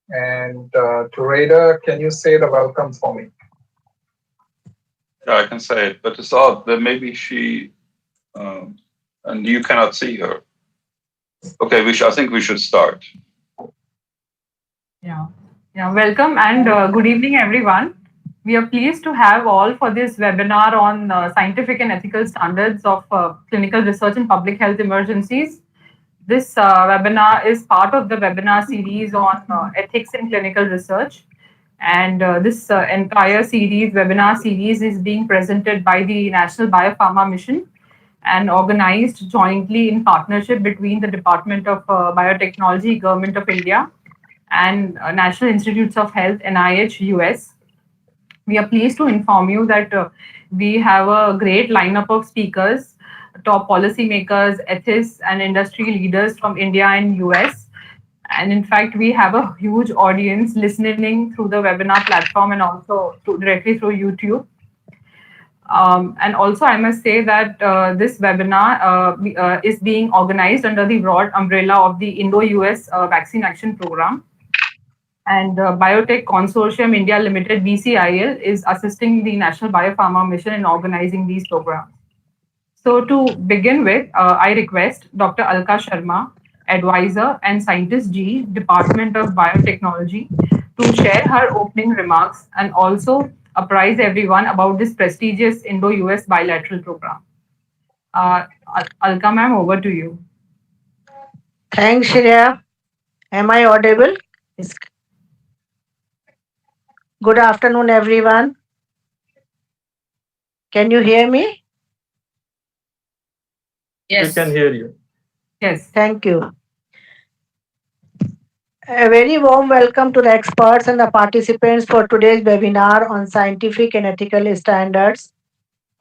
And to Rada, can you say the welcome for me? Yeah, I can say it, but it's odd that maybe she um, and you cannot see her. Okay, I think we should start. Yeah, yeah. Welcome and good evening, everyone. We are pleased to have all for this webinar on scientific and ethical standards of clinical research in public health emergencies. This webinar is part of the webinar series on ethics in clinical research. And this entire webinar series, is being presented by the National Biopharma Mission and organized jointly in partnership between the Department of Biotechnology, Government of India, and National Institutes of Health, NIH, US. We are pleased to inform you that we have a great lineup of speakers, top policymakers, ethicists, and industry leaders from India and US. And in fact, we have a huge audience listening through the webinar platform and also directly through YouTube. And also, I must say that this webinar is being organized under the broad umbrella of the Indo-US Vaccine Action Program, and Biotech Consortium India Limited (BCIL) is assisting the National Biopharma Mission in organizing these programs. So to begin with, I request Dr. Alka Sharma, advisor and scientist G, Department of Biotechnology, to share her opening remarks and also apprise everyone about this prestigious Indo-US bilateral program. Alka ma'am, over to you. Thanks, Shreya. Am I audible? Yes. Good afternoon, everyone. Can you hear me? We can hear you. Yes. Thank you. A very warm welcome to the experts and the participants for today's webinar on scientific and ethical standards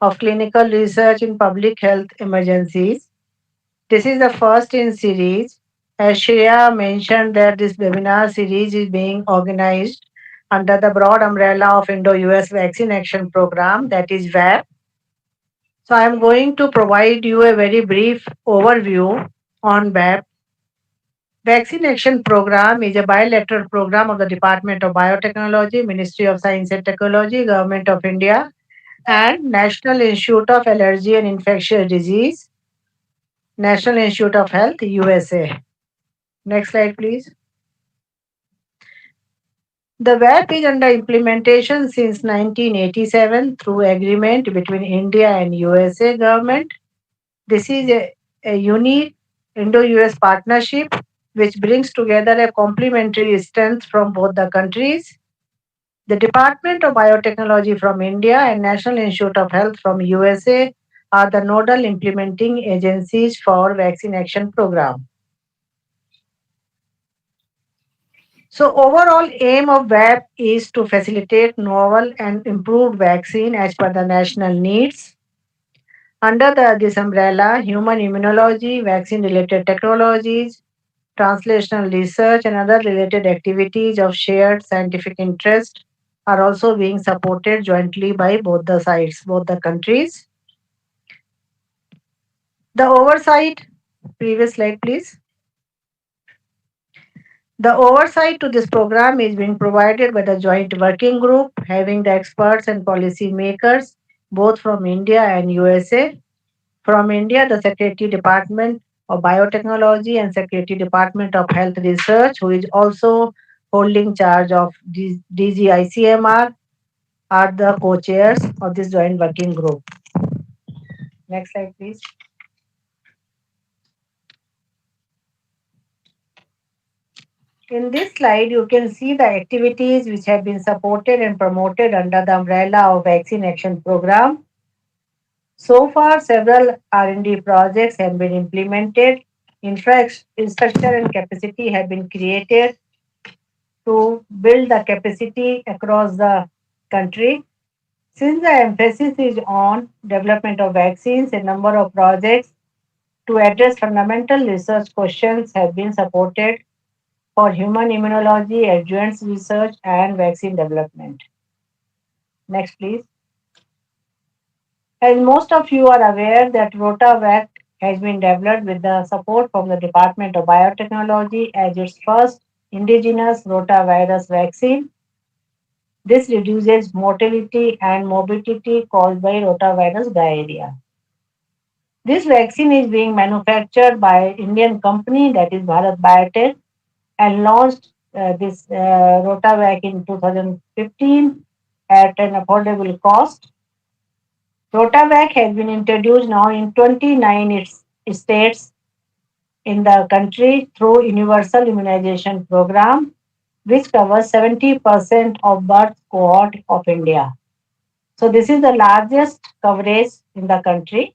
of clinical research in public health emergencies. This is the first in series. As Shreya mentioned that this webinar series is being organized under the broad umbrella of Indo-US Vaccine Action Program, that is VAP. So I am going to provide you a very brief overview on VAP. Vaccine Action Program is a bilateral program of the Department of Biotechnology, Ministry of Science and Technology, Government of India, and National Institute of Allergy and Infectious Disease, National Institute of Health, USA. Next slide, please. The VAP is under implementation since 1987 through agreement between India and USA government. This is a unique Indo-US partnership which brings together a complementary strength from both the countries. The Department of Biotechnology from India and National Institute of Health from USA are the nodal implementing agencies for Vaccine Action Program. So overall aim of VAP is to facilitate novel and improved vaccine as per the national needs. Under this umbrella, human immunology, vaccine-related technologies, translational research, and other related activities of shared scientific interest are also being supported jointly by both the sides, both the countries. The oversight, previous slide please. The oversight to this program is being provided by the joint working group having the experts and policy makers both from India and USA. From India, the Secretary Department of Biotechnology and Secretary Department of Health Research, who is also holding charge of DGICMR, are the co-chairs of this joint working group. Next slide, please. In this slide, you can see the activities which have been supported and promoted under the umbrella of Vaccine Action Program. So far, several R&D projects have been implemented. Infrastructure and capacity have been created to build the capacity across the country. Since the emphasis is on development of vaccines, a number of projects to address fundamental research questions have been supported for human immunology, adjuvant research, and vaccine development. Next, please. As most of you are aware that RotaVac has been developed with the support from the Department of Biotechnology as its first indigenous rotavirus vaccine. This reduces mortality and morbidity caused by rotavirus diarrhea. This vaccine is being manufactured by Indian company that is Bharat Biotech and launched this Rotavac in 2015 at an affordable cost. Rotavac has been introduced now in 29 states in the country through Universal Immunization Program, which covers 70% of birth cohort of India. So this is the largest coverage in the country.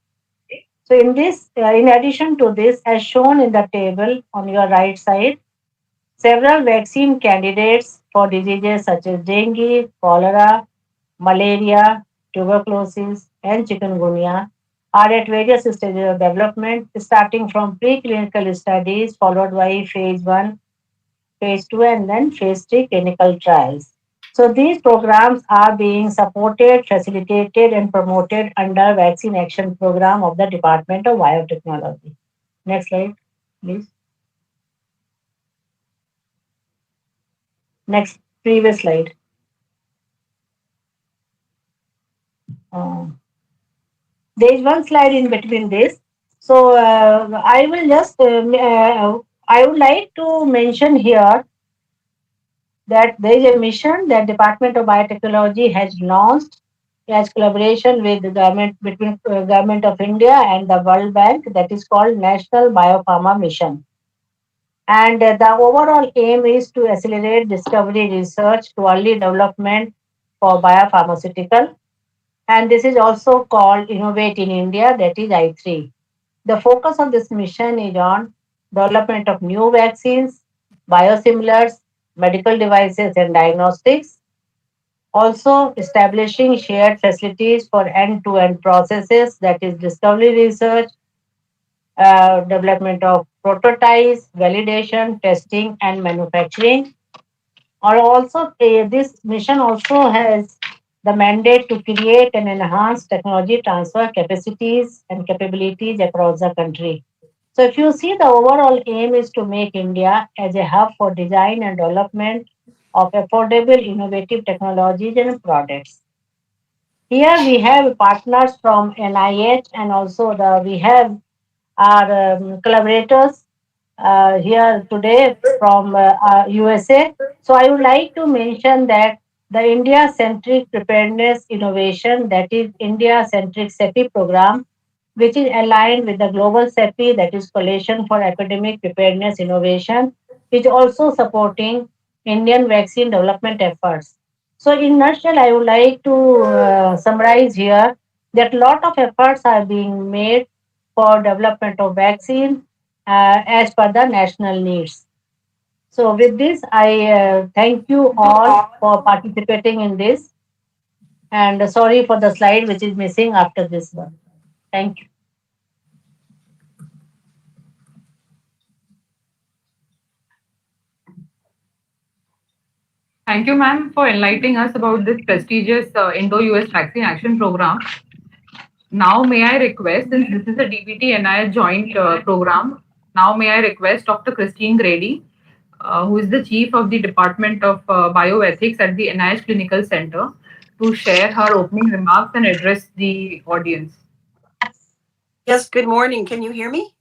So in addition to this, as shown in the table on your right side, several vaccine candidates for diseases such as dengue, cholera, malaria, tuberculosis, and chikungunya are at various stages of development, starting from preclinical studies followed by phase 1, phase 2, and then phase 3 clinical trials. So these programs are being supported, facilitated, and promoted under Vaccine Action Program of the Department of Biotechnology. Next slide, please. Next, previous slide. Uh, there is one slide in between this. So I would like to mention here that there is a mission that Department of Biotechnology has launched as collaboration with the government between Government of India and the World Bank that is called National Biopharma Mission. And the overall aim is to accelerate discovery research to early development for biopharmaceutical. And this is also called Innovate in India, that is I3. The focus of this mission is on development of new vaccines, biosimilars, medical devices, and diagnostics. Also, establishing shared facilities for end to end processes, that is, discovery research, development of prototypes, validation, testing, and manufacturing. Or also, this mission also has the mandate to create and enhance technology transfer capacities and capabilities across the country. So, if you see, the overall aim is to make India as a hub for design and development of affordable, innovative technologies and products. Here we have partners from NIH and also we have our collaborators here today from USA. So I would like to mention that the India-centric preparedness innovation, that is India-centric CEPI program, which is aligned with the global CEPI, that is Coalition for Epidemic Preparedness Innovation, is also supporting Indian vaccine development efforts. So in nutshell, I would like to summarize here that a lot of efforts are being made for development of vaccine as per the national needs. So with this, I thank you all for participating in this, and sorry for the slide which is missing after this one. Thank you. Thank you, ma'am, for enlightening us about this prestigious Indo-US Vaccine Action Program. Now, may I request, since this is a DBT-NIH joint program, now may I request Dr. Christine Grady, who is the Chief of the Department of Bioethics at the NIH Clinical Center, to share her opening remarks and address the audience. Yes, good morning. Can you hear me?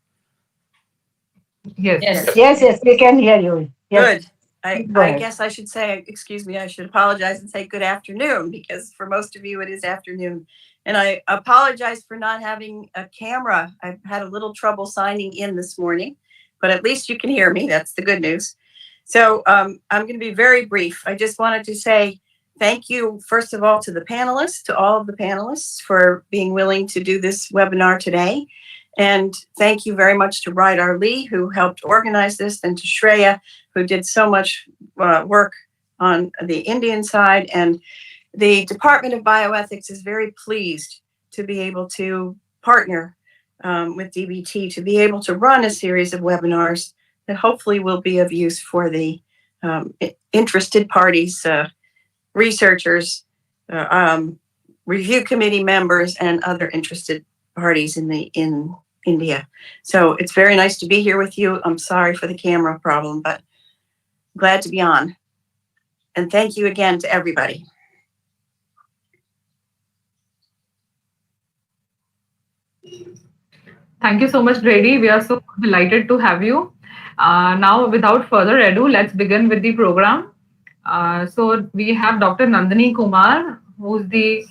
Yes. Yes, we can hear you. Yes. Good. I ahead. guess I should say, excuse me, I should apologize and say good afternoon, because for most of you it is afternoon. And I apologize for not having a camera. I've had a little trouble signing in this morning, but at least you can hear me. That's the good news. So I'm going to be very brief. I just wanted to say thank you, first of all, to the panelists, to all of the panelists for being willing to do this webinar today. And thank you very much to Rydar Lee, who helped organize this, and to Shreya, who did so much work on the Indian side. And the Department of Bioethics is very pleased to be able to partner with DBT to be able to run a series of webinars that hopefully will be of use for the interested parties, researchers, review committee members, and other interested parties in India. So it's very nice to be here with you. I'm sorry for the camera problem, but Glad to be on. And thank you again to everybody. Thank you so much, Grady. We are so delighted to have you. Now, without further ado, let's begin with the program. So we have Dr. Nandini Kumar, who's the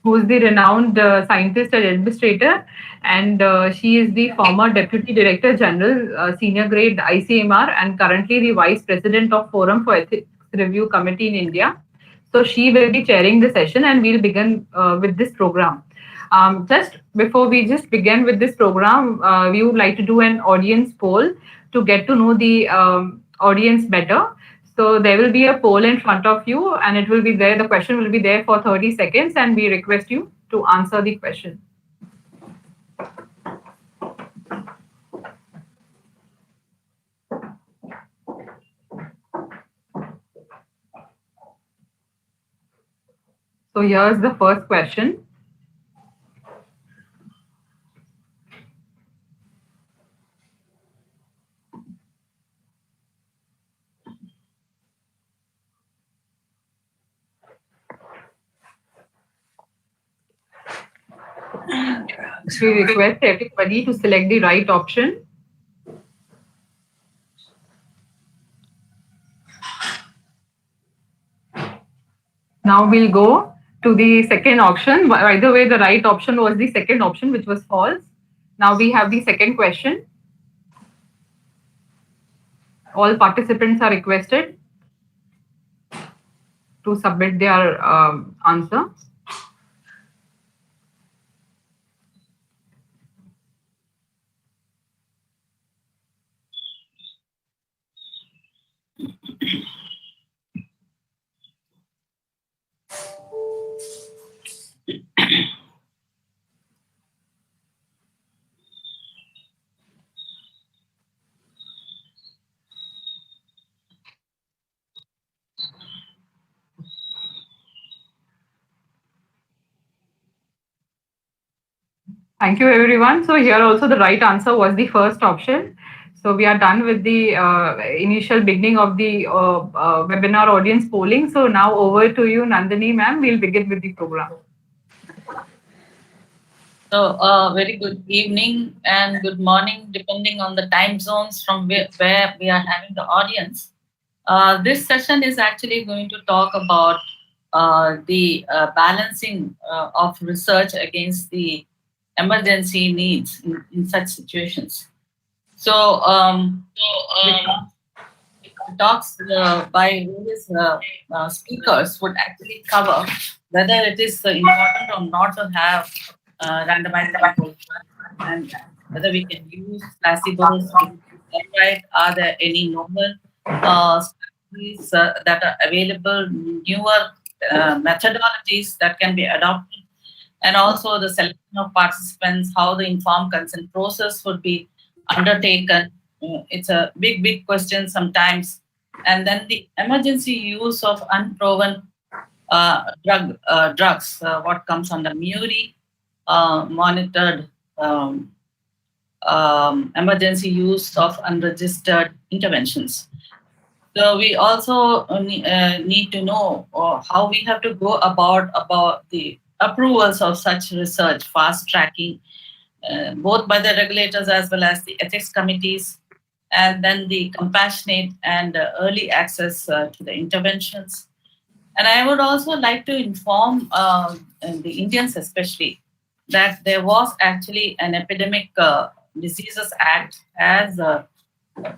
renowned scientist and administrator, and she is the former Deputy Director General, Senior Grade ICMR, and currently the Vice President of Forum for Ethics Review Committee in India. So she will be chairing the session, and we'll begin with this program. Just before we just begin with this program, we would like to do an audience poll to get to know the audience better. So there will be a poll in front of you, and it will be there. The question will be there for 30 seconds, and we request you to answer the question. So here's the first question. We request everybody to select the right option. Now we'll go to the second option. By the way, the right option was the second option, which was false. Now we have the second question. All participants are requested to submit their answer. Thank you, everyone. So here also the right answer was the first option. So we are done with the initial beginning of the webinar audience polling. So now over to you, Nandini ma'am. We'll begin with the program. So very good evening and good morning, depending on the time zones from where we are having the audience. This session is actually going to talk about the balancing of research against the emergency needs in such situations. So the talks by various speakers would actually cover whether it is important or not to have randomized control and whether we can use placebos. Right? Are there any novel strategies that are available, newer methodologies that can be adopted, and also the selection of participants, how the informed consent process would be undertaken. It's a big question sometimes. And then the emergency use of unproven drugs, what comes under MURI, monitored emergency use of unregistered interventions. So we also need to know how we have to go about the approvals of such research, fast tracking, both by the regulators as well as the ethics committees, and then the compassionate and early access to the interventions. And I would also like to inform the Indians especially that there was actually an epidemic diseases act as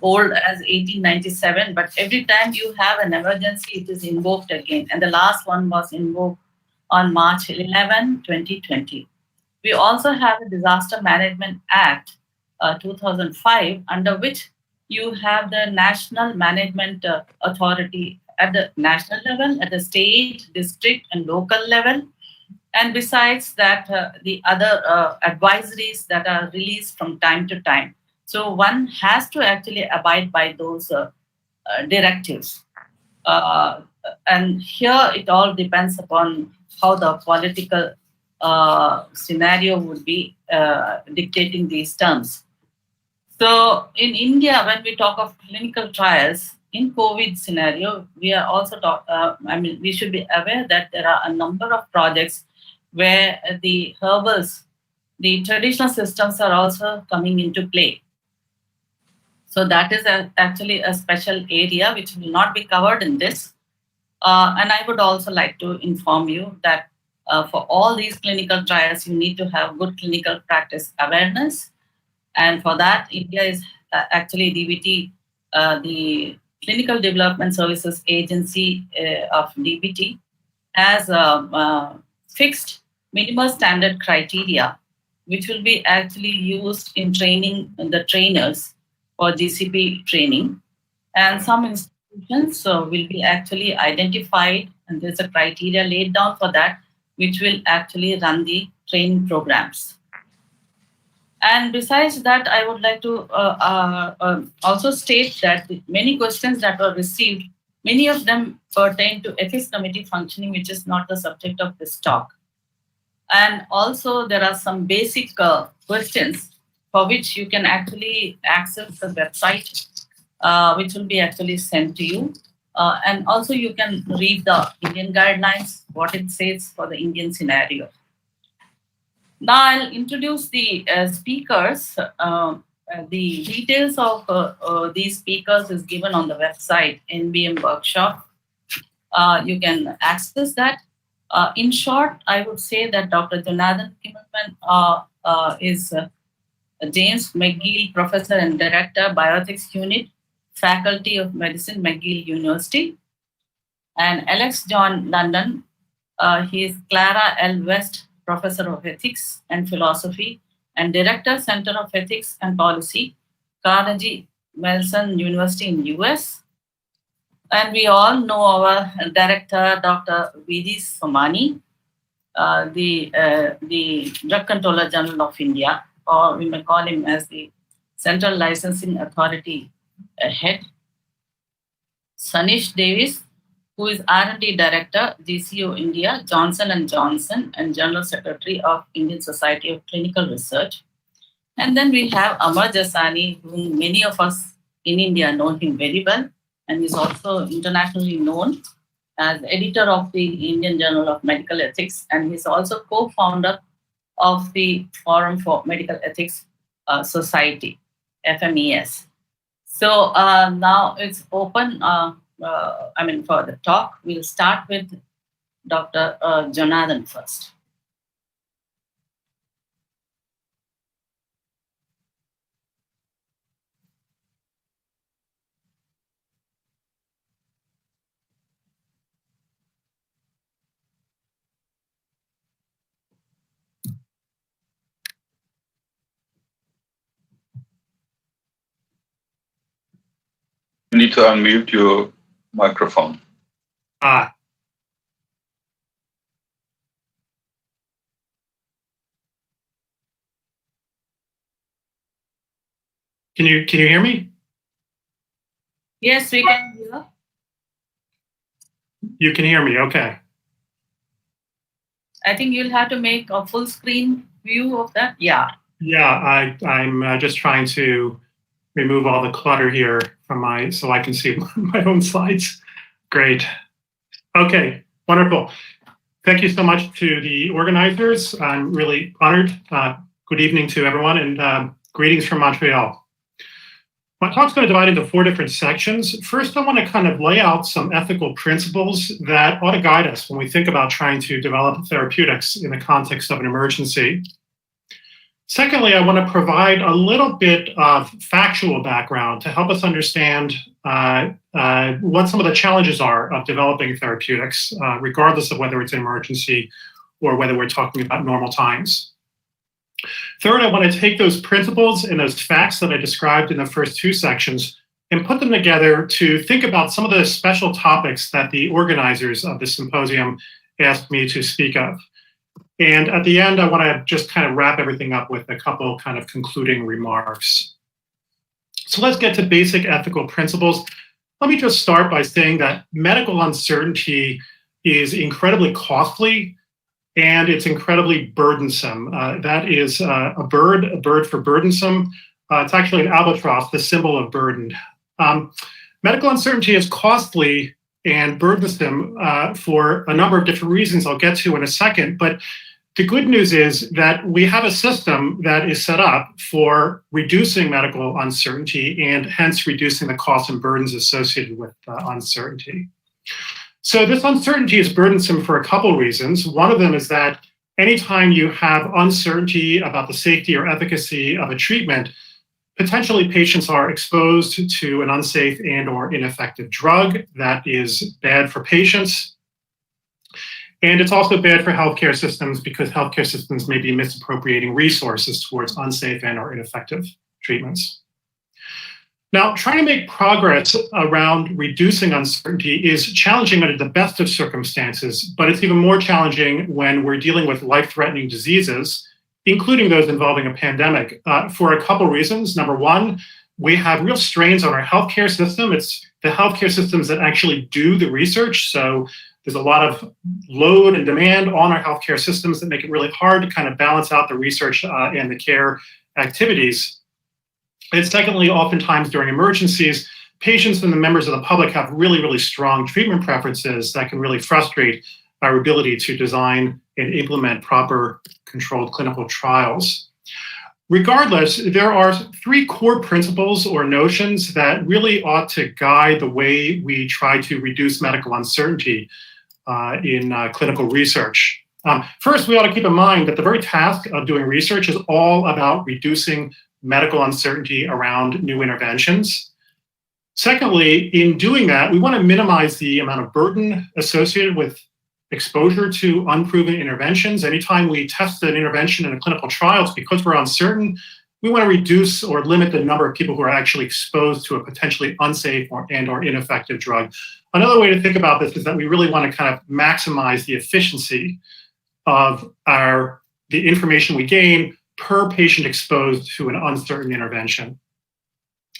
old as 1897, but every time you have an emergency, it is invoked again. And the last one was invoked on March 11, 2020. We also have a Disaster Management Act 2005, under which you have the National Management Authority at the national level, at the state, district, and local level. And besides that, the other advisories that are released from time to time. So one has to actually abide by those directives. And here it all depends upon how the political scenario would be dictating these terms. So in India, when we talk of clinical trials in COVID scenario, we are also we should be aware that there are a number of projects where the herbals, the traditional systems are also coming into play. So that is actually a special area which will not be covered in this. And I would also like to inform you that for all these clinical trials, you need to have good clinical practice awareness. And for that, India is actually DBT, the Clinical Development Services Agency of DBT, has fixed minimal standard criteria, which will be actually used in training the trainers for GCP training. And some institutions will be actually identified, and there's a criteria laid down for that, which will actually run the training programs. And besides that, I would like to also state that many questions that were received, many of them pertain to ethics committee functioning, which is not the subject of this talk. And also there are some basic questions for which you can actually access the website, which will be actually sent to you. And also you can read the Indian guidelines, what it says for the Indian scenario. Now I'll introduce the speakers. The details of these speakers is given on the website, NBM Workshop. You can access that. In short, I would say that Dr. Jonathan Kimmelman is James McGill Professor and Director, Bioethics Unit, Faculty of Medicine, McGill University. And Alex John London, he is Clara L. West Professor of Ethics and Philosophy and Director, Center of Ethics and Policy, Carnegie Mellon University in US. And we all know our Director, Dr. V.D. Somani, the Drug Controller General of India, or we may call him as the Central Licensing Authority Head. Sanish Davis, who is R&D Director, GCO India, Johnson & Johnson, and General Secretary of Indian Society of Clinical Research. And then we have Amar Jasani, whom many of us in India know him very well, and is also internationally known as editor of the Indian Journal of Medical Ethics, and he's also co-founder of the Forum for Medical Ethics Society, FMES. So now it's open. For the talk, we'll start with Dr. Jonathan first. You need to unmute your microphone. Can you hear me? Yes, we can hear. You can hear me, okay. I think you'll have to make a full screen view of that. Yeah. Yeah, I'm just trying to remove all the clutter here from so I can see my own slides. Great. Okay, wonderful. Thank you so much to the organizers. I'm really honored. Good evening to everyone, and greetings from Montreal. My talk's going to divide into 4 different sections. First, I want to kind of lay out some ethical principles that ought to guide us when we think about trying to develop therapeutics in the context of an emergency. Secondly, I want to provide a little bit of factual background to help us understand what some of the challenges are of developing therapeutics, regardless of whether it's an emergency or whether we're talking about normal times. Third, I want to take those principles and those facts that I described in the first 2 sections and put them together to think about some of the special topics that the organizers of the symposium asked me to speak of. And at the end, I want to just kind of wrap everything up with a couple kind of concluding remarks. So let's get to basic ethical principles. Let me just start by saying that medical uncertainty is incredibly costly and it's incredibly burdensome. That is a bird for burdensome. It's actually an albatross, the symbol of burden. Medical uncertainty is costly and burdensome for a number of different reasons I'll get to in a second. But the good news is that we have a system that is set up for reducing medical uncertainty and hence reducing the costs and burdens associated with uncertainty. So this uncertainty is burdensome for a couple reasons. One of them is that anytime you have uncertainty about the safety or efficacy of a treatment, potentially patients are exposed to an unsafe and or ineffective drug. That is bad for patients. And it's also bad for healthcare systems because healthcare systems may be misappropriating resources towards unsafe and or ineffective treatments. Now, trying to make progress around reducing uncertainty is challenging under the best of circumstances, but it's even more challenging when we're dealing with life-threatening diseases, including those involving a pandemic, for a couple reasons. Number one, we have real strains on our healthcare system. It's the healthcare systems that actually do the research. So there's a lot of load and demand on our healthcare systems that make it really hard to kind of balance out the research and the care activities. And secondly, oftentimes during emergencies, patients and the members of the public have really, really strong treatment preferences that can really frustrate our ability to design and implement proper controlled clinical trials. Regardless, there are three core principles or notions that really ought to guide the way we try to reduce medical uncertainty in clinical research. First, we ought to keep in mind that the very task of doing research is all about reducing medical uncertainty around new interventions. Secondly, in doing that, we want to minimize the amount of burden associated with exposure to unproven interventions. Anytime we test an intervention in a clinical trial, it's because we're uncertain, we want to reduce or limit the number of people who are actually exposed to a potentially unsafe or ineffective drug. Another way to think about this is that we really want to kind of maximize the efficiency of the information we gain per patient exposed to an uncertain intervention.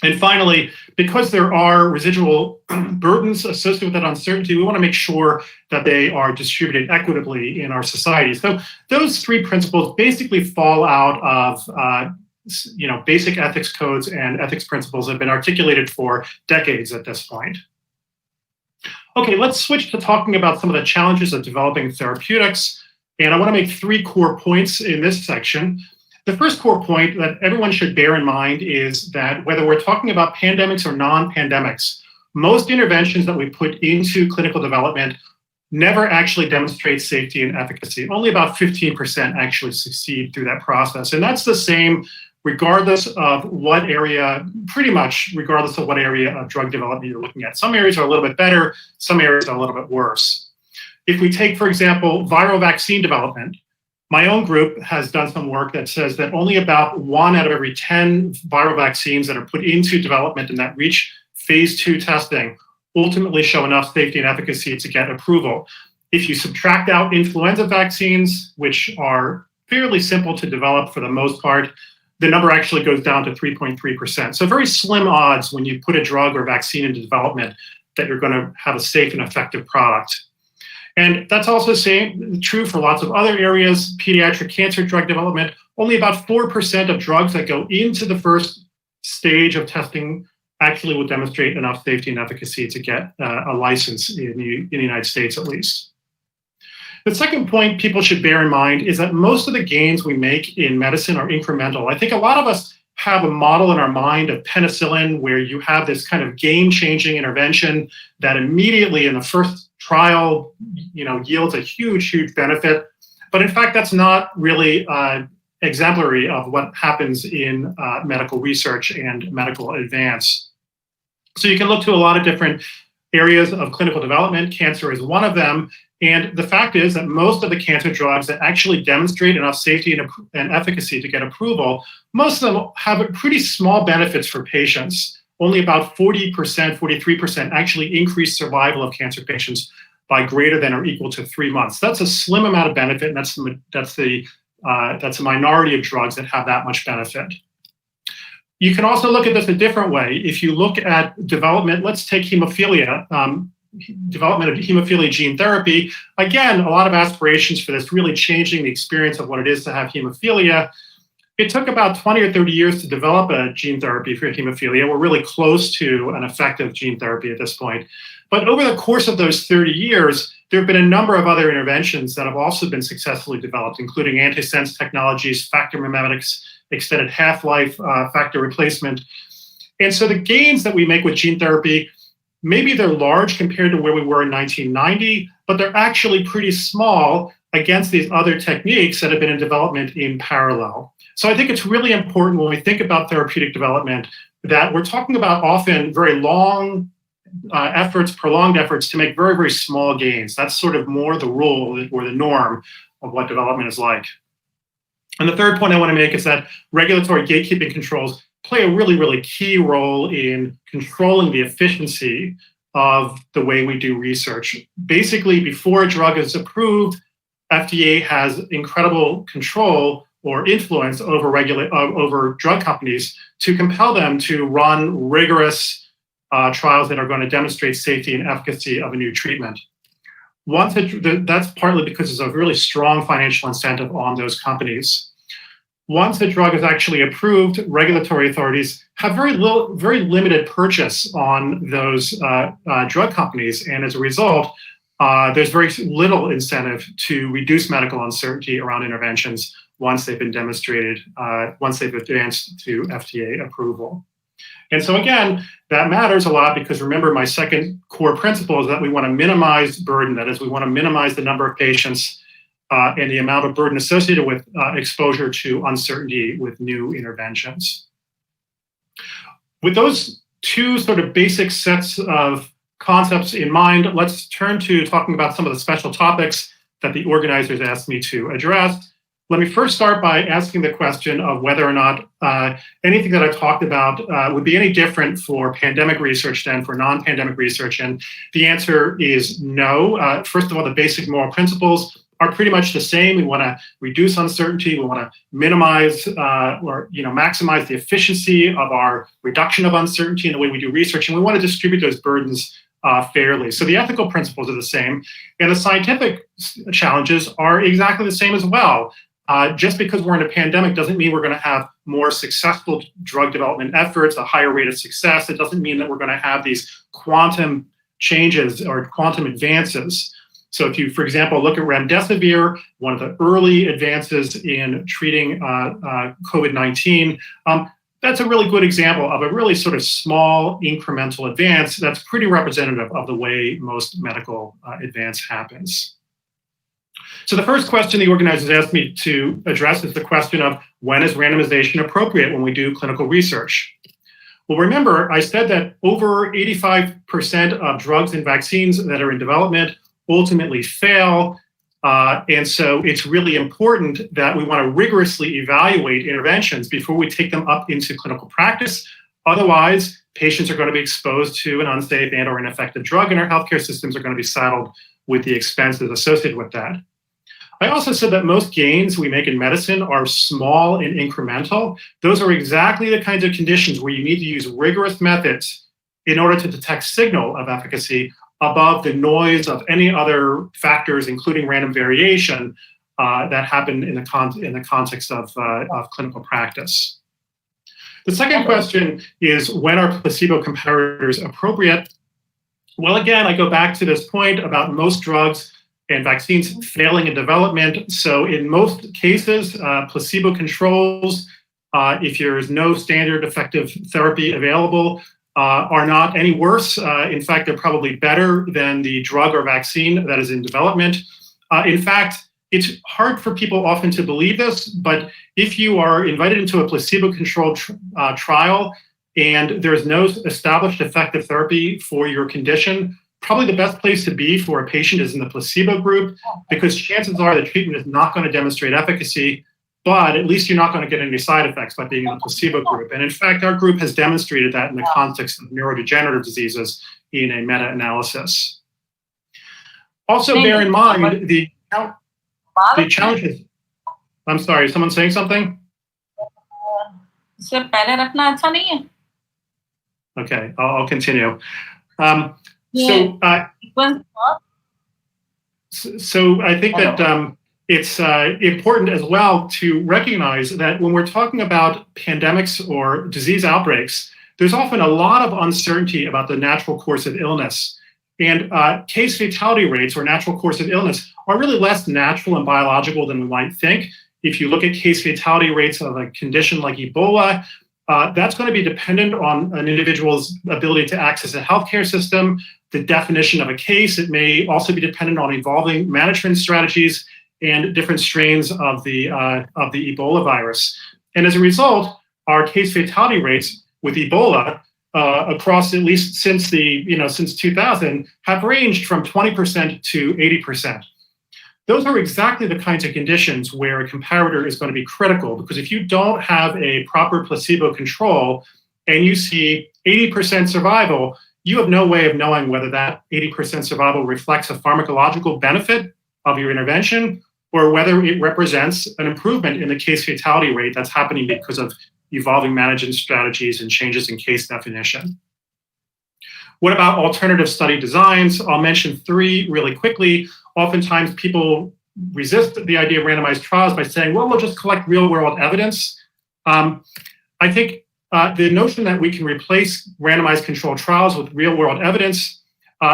And finally, because there are residual burdens associated with that uncertainty, we want to make sure that they are distributed equitably in our society. So those three principles basically fall out of basic ethics codes and ethics principles that have been articulated for decades at this point. Okay, let's switch to talking about some of the challenges of developing therapeutics. And I want to make three core points in this section. The first core point that everyone should bear in mind is that whether we're talking about pandemics or non-pandemics, most interventions that we put into clinical development never actually demonstrate safety and efficacy. Only about 15% actually succeed through that process. And that's the same regardless of what area, pretty much regardless of what area of drug development you're looking at. Some areas are a little bit better, some areas are a little bit worse. If we take, for example, viral vaccine development, my own group has done some work that says that only about 1 out of every 10 viral vaccines that are put into development and that reach phase 2 testing ultimately show enough safety and efficacy to get approval. If you subtract out influenza vaccines, which are fairly simple to develop for the most part, the number actually goes down to 3.3%. So very slim odds when you put a drug or vaccine into development that you're going to have a safe and effective product. And that's also true for lots of other areas. Pediatric cancer drug development, only about 4% of drugs that go into the first stage of testing actually will demonstrate enough safety and efficacy to get a license in the United States at least. The second point people should bear in mind is that most of the gains we make in medicine are incremental. I think a lot of us have a model in our mind of penicillin where you have this kind of game-changing intervention that immediately in the first trial, yields a huge, huge benefit. But in fact, that's not really exemplary of what happens in medical research and medical advance. So you can look to a lot of different areas of clinical development. Cancer is one of them. And the fact is that most of the cancer drugs that actually demonstrate enough safety and efficacy to get approval, most of them have pretty small benefits for patients. Only about 40%, 43% actually increase survival of cancer patients by greater than or equal to 3 months. That's a slim amount of benefit, and that's a minority of drugs that have that much benefit. You can also look at this a different way. If you look at development, let's take hemophilia, development of hemophilia gene therapy. Again, a lot of aspirations for this, really changing the experience of what it is to have hemophilia. it took about 20 or 30 years to develop a gene therapy for hemophilia. We're really close to an effective gene therapy at this point. But over the course of those 30 years, there have been a number of other interventions that have also been successfully developed, including antisense technologies, factor mimetics, extended half-life, factor replacement. And so the gains that we make with gene therapy, maybe they're large compared to where we were in 1990, but they're actually pretty small against these other techniques that have been in development in parallel. So I think it's really important when we think about therapeutic development that we're talking about often very long efforts, prolonged efforts to make very, very small gains. That's sort of more the rule or the norm of what development is like. And the third point I want to make is that regulatory gatekeeping controls play a really, really key role in controlling the efficiency of the way we do research. Basically, before a drug is approved, FDA has incredible control or influence over drug companies to compel them to run rigorous trials that are going to demonstrate safety and efficacy of a new treatment. That's partly because there's a really strong financial incentive on those companies. Once a drug is actually approved, regulatory authorities have very limited purchase on those drug companies, and as a result, there's very little incentive to reduce medical uncertainty around interventions once they've been demonstrated, once they've advanced to FDA approval. And so again, that matters a lot because remember, my second core principle is that we want to minimize burden. That is, we want to minimize the number of patients and the amount of burden associated with exposure to uncertainty with new interventions. With those two sort of basic sets of concepts in mind, let's turn to talking about some of the special topics that the organizers asked me to address. Let me first start by asking the question of whether or not anything that I talked about would be any different for pandemic research than for non-pandemic research, and the answer is no. First of all, the basic moral principles are pretty much the same. We want to reduce uncertainty. We want to minimize or maximize the efficiency of our reduction of uncertainty in the way we do research, and we want to distribute those burdens fairly. So the ethical principles are the same, and the scientific challenges are exactly the same as well. Just because we're in a pandemic doesn't mean we're going to have more successful drug development efforts, a higher rate of success. It doesn't mean that we're going to have these quantum changes or quantum advances. So if you, for example, look at remdesivir, one of the early advances in treating COVID-19, that's a really good example of a really sort of small incremental advance that's pretty representative of the way most medical advance happens. So the first question the organizers asked me to address is the question of when is randomization appropriate when we do clinical research? Well, remember, I said that over 85% of drugs and vaccines that are in development ultimately fail. And so it's really important that we want to rigorously evaluate interventions before we take them up into clinical practice. Otherwise, patients are going to be exposed to an unsafe and or ineffective drug, and our healthcare systems are going to be saddled with the expenses associated with that. I also said that most gains we make in medicine are small and incremental. Those are exactly the kinds of conditions where you need to use rigorous methods in order to detect signal of efficacy above the noise of any other factors, including random variation, that happen in the context of clinical practice. The second question is, when are placebo comparators appropriate? Well, again, I go back to this point about most drugs and vaccines failing in development. So in most cases, placebo controls, if there is no standard effective therapy available, are not any worse. In fact, they're probably better than the drug or vaccine that is in development. In fact, it's hard for people often to believe this, but if you are invited into a placebo-controlled trial and there's no established effective therapy for your condition, probably the best place to be for a patient is in the placebo group, because chances are the treatment is not going to demonstrate efficacy, but at least you're not going to get any side effects by being in the placebo group. And in fact, our group has demonstrated that in the context of neurodegenerative diseases in a meta-analysis. Also bear in mind the challenges. I'm sorry, someone saying something? Okay, I'll continue. So I think that it's important as well to recognize that when we're talking about pandemics or disease outbreaks, there's often a lot of uncertainty about the natural course of illness. And case fatality rates or natural course of illness are really less natural and biological than we might think. If you look at case fatality rates of a condition like Ebola, that's going to be dependent on an individual's ability to access a healthcare system, the definition of a case. It may also be dependent on evolving management strategies and different strains of the Ebola virus. And as a result, our case fatality rates with Ebola across at least since 2000 have ranged from 20% to 80%. Those are exactly the kinds of conditions where a comparator is going to be critical, because if you don't have a proper placebo control and you see 80% survival, you have no way of knowing whether that 80% survival reflects a pharmacological benefit of your intervention or whether it represents an improvement in the case fatality rate that's happening because of evolving management strategies and changes in case definition. What about alternative study designs? I'll mention 3 really quickly. Oftentimes people resist the idea of randomized trials by saying, well, we'll just collect real world evidence. I think the notion that we can replace randomized controlled trials with real world evidence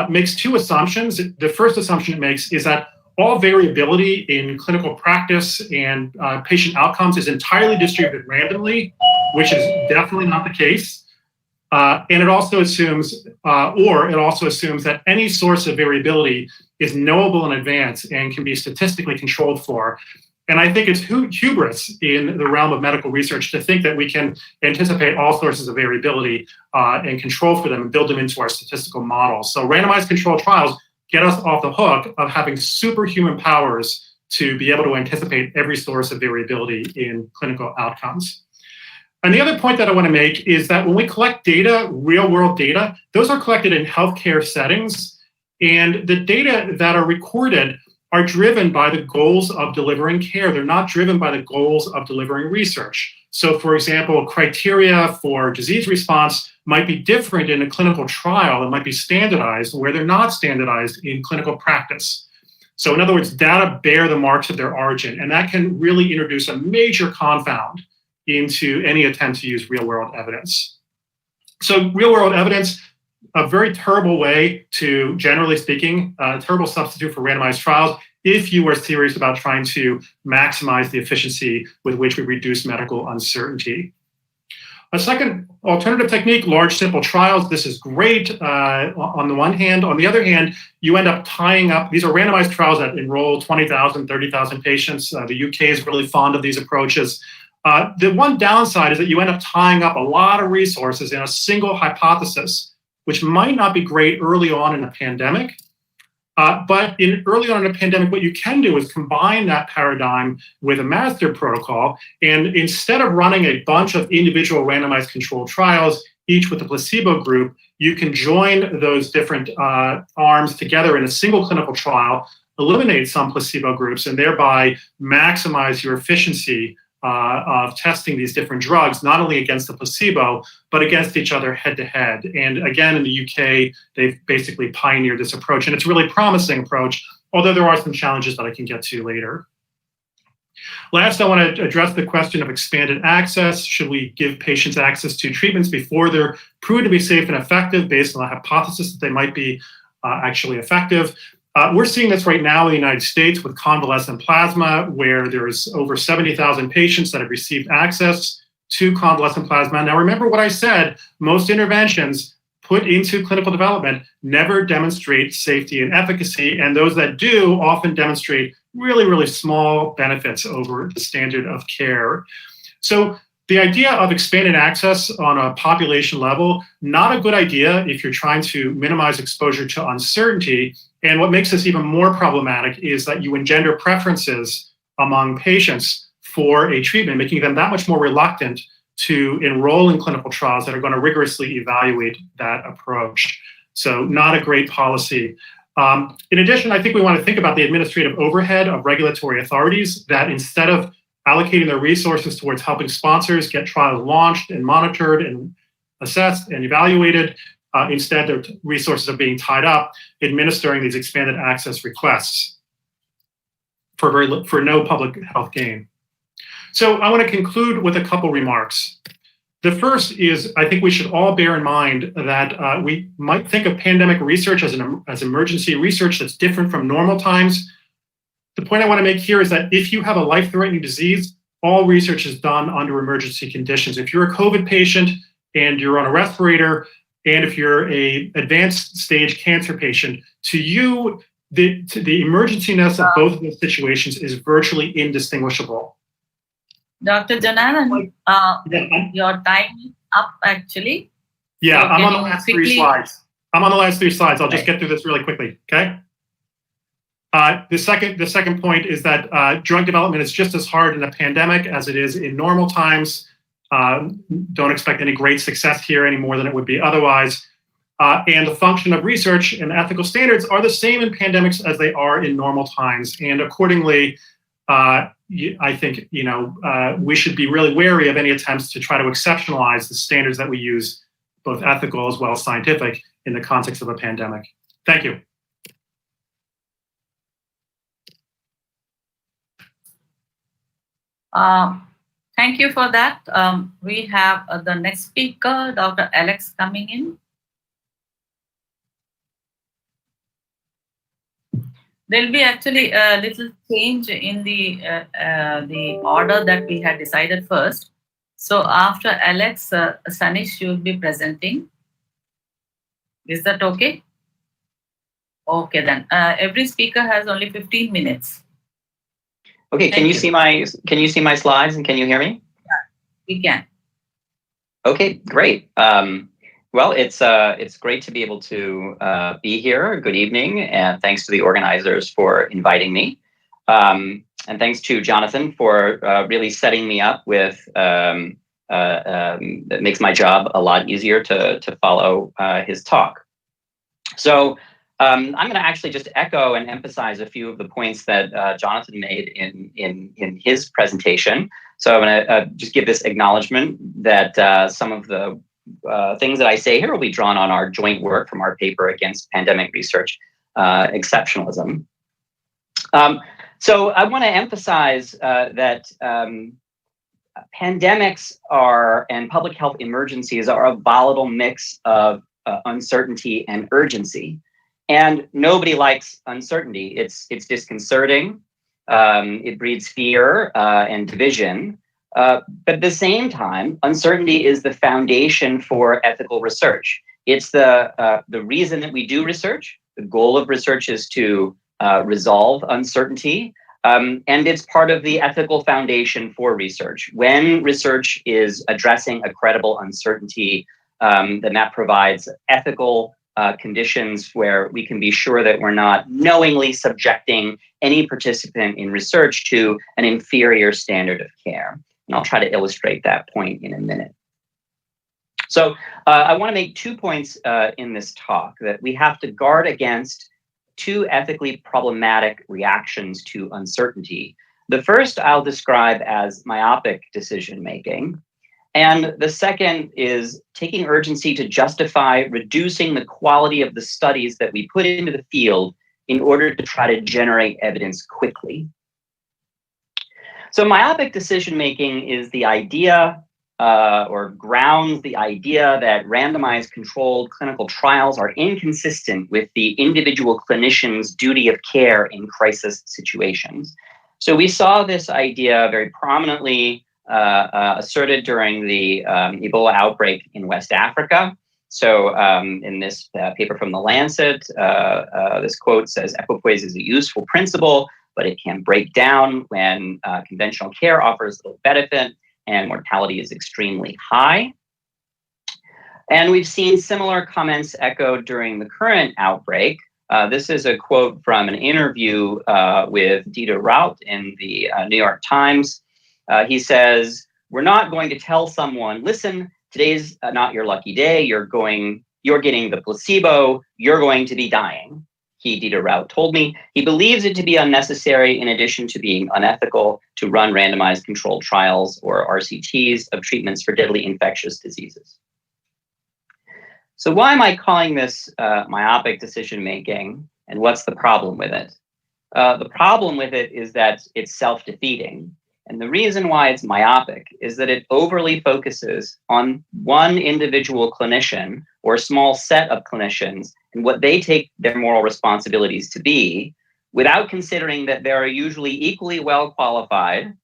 makes 2 assumptions. The first assumption it makes is that all variability in clinical practice and patient outcomes is entirely distributed randomly, which is definitely not the case. And it also assumes that any source of variability is knowable in advance and can be statistically controlled for. And I think it's hubris in the realm of medical research to think that we can anticipate all sources of variability and control for them and build them into our statistical models. So randomized controlled trials get us off the hook of having superhuman powers to be able to anticipate every source of variability in clinical outcomes. And the other point that I want to make is that when we collect data, real world data, those are collected in healthcare settings. And the data that are recorded are driven by the goals of delivering care. They're not driven by the goals of delivering research. So for example, criteria for disease response might be different in a clinical trial. It might be standardized where they're not standardized in clinical practice. So in other words, data bear the marks of their origin, and that can really introduce a major confound into any attempt to use real world evidence. So real world evidence, a very terrible way to, generally speaking, a terrible substitute for randomized trials if you are serious about trying to maximize the efficiency with which we reduce medical uncertainty. A second alternative technique, large simple trials. This is great on the one hand. On the other hand, you end up tying up, these are randomized trials that enroll 20,000, 30,000 patients. The UK is really fond of these approaches. The one downside is that you end up tying up a lot of resources in a single hypothesis, which might not be great early on in a pandemic. But early on in a pandemic, what you can do is combine that paradigm with a master protocol. And instead of running a bunch of individual randomized controlled trials, each with a placebo group, you can join those different arms together in a single clinical trial, eliminate some placebo groups, and thereby maximize your efficiency of testing these different drugs, not only against the placebo, but against each other head to head. And again, in the UK, they've basically pioneered this approach, and it's a really promising approach, although there are some challenges that I can get to later. Last, I want to address the question of expanded access. Should we give patients access to treatments before they're proven to be safe and effective based on the hypothesis that they might be actually effective? We're seeing this right now in the United States with convalescent plasma, where there's over 70,000 patients that have received access to convalescent plasma. Now, remember what I said, most interventions put into clinical development never demonstrate safety and efficacy, and those that do often demonstrate really, really small benefits over the standard of care. So the idea of expanded access on a population level, not a good idea if you're trying to minimize exposure to uncertainty. And what makes this even more problematic is that you engender preferences among patients for a treatment, making them that much more reluctant to enroll in clinical trials that are going to rigorously evaluate that approach. So not a great policy. In addition, I think we want to think about the administrative overhead of regulatory authorities, that instead of allocating their resources towards helping sponsors get trials launched and monitored and assessed and evaluated, instead their resources are being tied up administering these expanded access requests. for no public health gain. So I want to conclude with a couple remarks. The first is, I think we should all bear in mind that we might think of pandemic research as emergency research that's different from normal times. The point I want to make here is that if you have a life-threatening disease, all research is done under emergency conditions. If you're a COVID patient and you're on a respirator, and if you're a advanced stage cancer patient, to you, the emergency-ness of both of those situations is virtually indistinguishable. Dr. Jonathan, your time is up actually. Yeah, So I'm can on the you last 3 quickly- slides. I'm on the last 3 slides. I'll just Right. get through this really quickly, okay? The second point is that drug development is just as hard in a pandemic as it is in normal times. Don't expect any great success here any more than it would be otherwise. And the function of research and ethical standards are the same in pandemics as they are in normal times. And accordingly, I think we should be really wary of any attempts to try to exceptionalize the standards that we use, both ethical as well as scientific, in the context of a pandemic. Thank you. Thank you for that. We have the next speaker, Dr. Alex, coming in. There'll be actually a little change in the order that we had decided first. So after Alex, Sanish should be presenting. Is that okay? Okay then. Every speaker has only 15 minutes. Okay, can Thank you see my slides and can you hear me? We can. Okay, great. Well, it's great to be able to be here. Good evening, and thanks to the organizers for inviting me, and thanks to Jonathan for really setting me up with. That makes my job a lot easier to follow his talk. So. I'm going to actually just echo and emphasize a few of the points that Jonathan made in his presentation. So I'm going to just give this acknowledgement that some of the things that I say here will be drawn on our joint work from our paper against pandemic research exceptionalism. So I want to emphasize that pandemics and public health emergencies are a volatile mix of uncertainty and urgency. And nobody likes uncertainty. It's disconcerting. It breeds fear and division. But at the same time, uncertainty is the foundation for ethical research. It's the reason that we do research. The goal of research is to resolve uncertainty. And it's part of the ethical foundation for research. When research is addressing a credible uncertainty, then that provides ethical conditions where we can be sure that we're not knowingly subjecting any participant in research to an inferior standard of care. And I'll try to illustrate that point in a minute. So I want to make 2 points in this talk, that we have to guard against 2 ethically problematic reactions to uncertainty. The first I'll describe as myopic decision-making. And the second is taking urgency to justify reducing the quality of the studies that we put into the field in order to try to generate evidence quickly. So myopic decision-making is the idea or grounds the idea that randomized controlled clinical trials are inconsistent with the individual clinician's duty of care in crisis situations. So we saw this idea very prominently asserted during the Ebola outbreak in West Africa. So in this paper from The Lancet, this quote says, "Equipoise is a useful principle, but it can break down when conventional care offers little benefit and mortality is extremely high." And we've seen similar comments echoed during the current outbreak. This is a quote from an interview with Dieter Raut in the New York Times. He says, "We're not going to tell someone, listen, today's not your lucky day. You're getting the placebo. You're going to be dying." He, Dieter Raut, told me he believes it to be unnecessary, in addition to being unethical, to run randomized controlled trials or RCTs of treatments for deadly infectious diseases. So why am I calling this myopic decision-making, and what's the problem with it? The problem with it is that it's self-defeating. And the reason why it's myopic is that it overly focuses on one individual clinician or a small set of clinicians and what they take their moral responsibilities to be, without considering that there are usually equally well qualified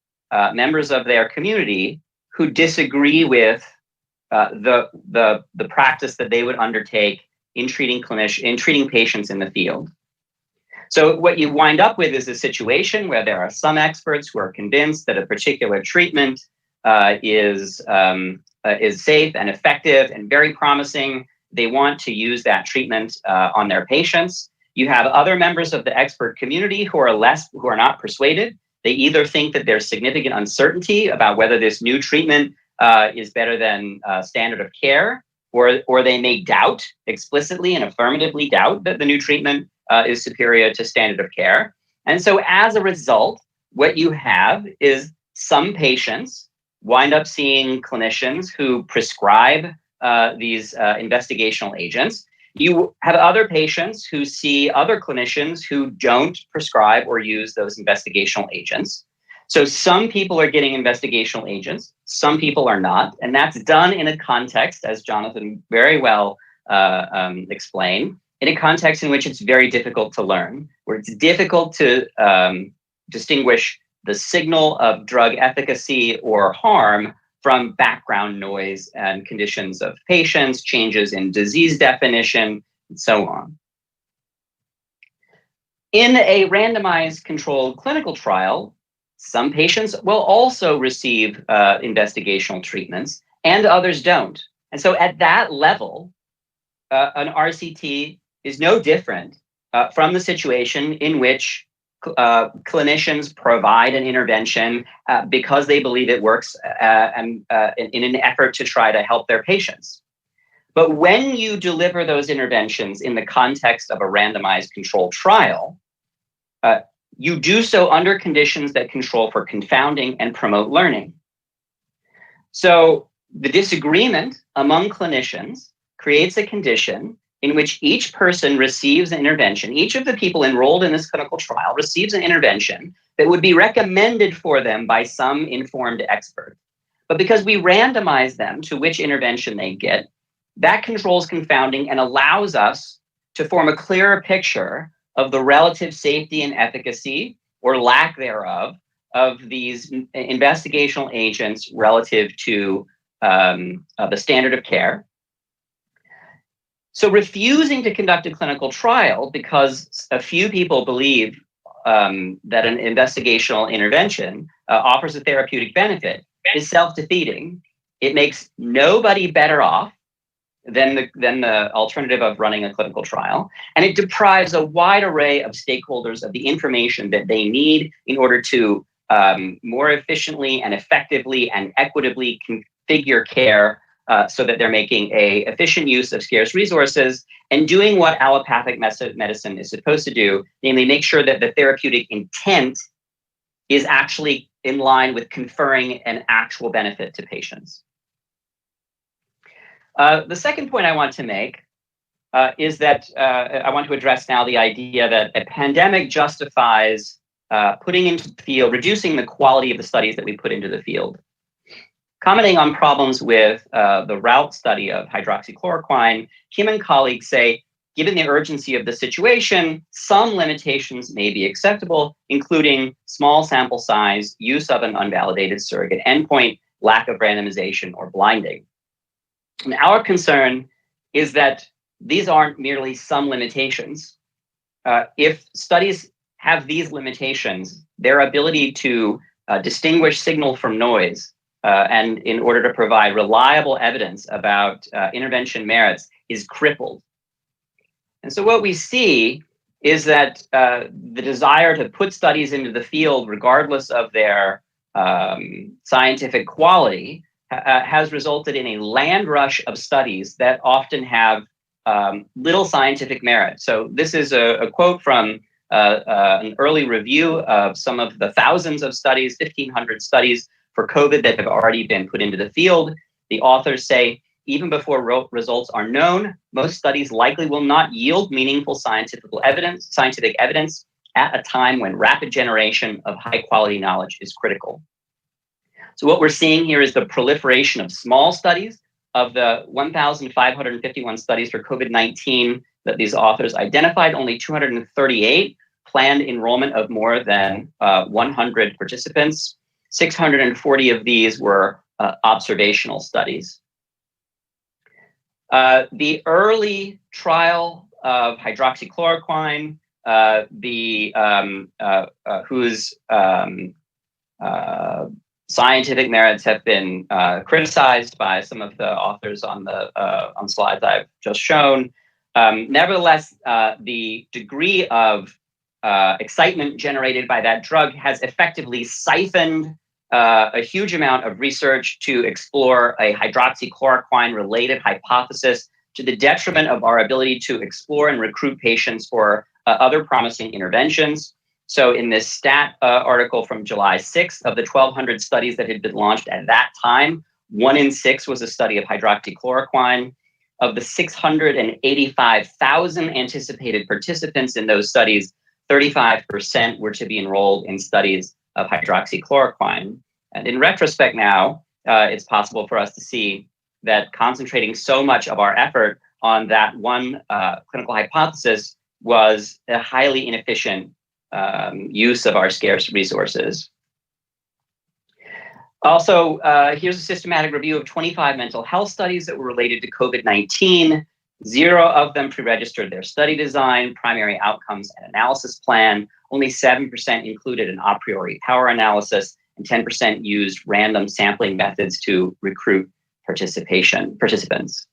members of their community who disagree with the practice that they would undertake in treating patients in the field. So what you wind up with is a situation where there are some experts who are convinced that a particular treatment is safe and effective and very promising. They want to use that treatment on their patients. You have other members of the expert community who are not persuaded. They either think that there's significant uncertainty about whether this new treatment is better than standard of care, or they may doubt explicitly and affirmatively doubt that the new treatment is superior to standard of care. And so as a result, what you have is some patients wind up seeing clinicians who prescribe these investigational agents. You have other patients who see other clinicians who don't prescribe or use those investigational agents. So some people are getting investigational agents, some people are not. And that's done in a context, as Jonathan very well explained, in a context in which it's very difficult to learn, where it's difficult to distinguish the signal of drug efficacy or harm from background noise and conditions of patients, changes in disease definition, and so on. In a randomized controlled clinical trial, some patients will also receive investigational treatments and others don't. And so at that level, an RCT is no different from the situation in which clinicians provide an intervention because they believe it works and in an effort to try to help their patients. But when you deliver those interventions in the context of a randomized controlled trial, you do so under conditions that control for confounding and promote learning. So the disagreement among clinicians creates a condition in which each person receives an intervention. Each of the people enrolled in this clinical trial receives an intervention that would be recommended for them by some informed expert. But because we randomize them to which intervention they get, that controls confounding and allows us to form a clearer picture of the relative safety and efficacy, or lack thereof, of these investigational agents relative to the standard of care. So refusing to conduct a clinical trial because a few people believe that an investigational intervention offers a therapeutic benefit is self-defeating. It makes nobody better off than the alternative of running a clinical trial. And it deprives a wide array of stakeholders of the information that they need in order to more efficiently and effectively and equitably configure care so that they're making a efficient use of scarce resources and doing what allopathic medicine is supposed to do, namely make sure that the therapeutic intent is actually in line with conferring an actual benefit to patients. The second point I want to make is that I want to address now the idea that a pandemic justifies putting into the field, reducing the quality of the studies that we put into the field. Commenting on problems with the route study of hydroxychloroquine, Kim and colleagues say, given the urgency of the situation, some limitations may be acceptable, including small sample size, use of an unvalidated surrogate endpoint, lack of randomization or blinding. And our concern is that these aren't merely some limitations. If studies have these limitations, their ability to distinguish signal from noise and in order to provide reliable evidence about intervention merits is crippled. And so what we see is that the desire to put studies into the field, regardless of their scientific quality, has resulted in a land rush of studies that often have little scientific merit. So this is a quote from an early review of some of the thousands of studies, 1,500 studies for COVID that have already been put into the field. The authors say, even before results are known, most studies likely will not yield meaningful scientific evidence, at a time when rapid generation of high quality knowledge is critical. So what we're seeing here is the proliferation of small studies. Of the 1,551 studies for COVID-19 that these authors identified, only 238 planned enrollment of more than 100 participants. 640 of these were observational studies. The early trial of hydroxychloroquine, whose scientific merits have been criticized by some of the authors on the slides I've just shown. Nevertheless, the degree of excitement generated by that drug has effectively siphoned a huge amount of research to explore a hydroxychloroquine-related hypothesis to the detriment of our ability to explore and recruit patients for other promising interventions. So in this STAT article from July 6th, of the 1,200 studies that had been launched at that time, 1 in 6 was a study of hydroxychloroquine. Of the 685,000 anticipated participants in those studies, 35% were to be enrolled in studies of hydroxychloroquine. And in retrospect now, it's possible for us to see that concentrating so much of our effort on that one clinical hypothesis was a highly inefficient use of our scarce resources. Also, here's a systematic review of 25 mental health studies that were related to COVID-19. 0 of them pre-registered their study design, primary outcomes, and analysis plan. Only 7% included an a priori power analysis, and 10% used random sampling methods to recruit participants.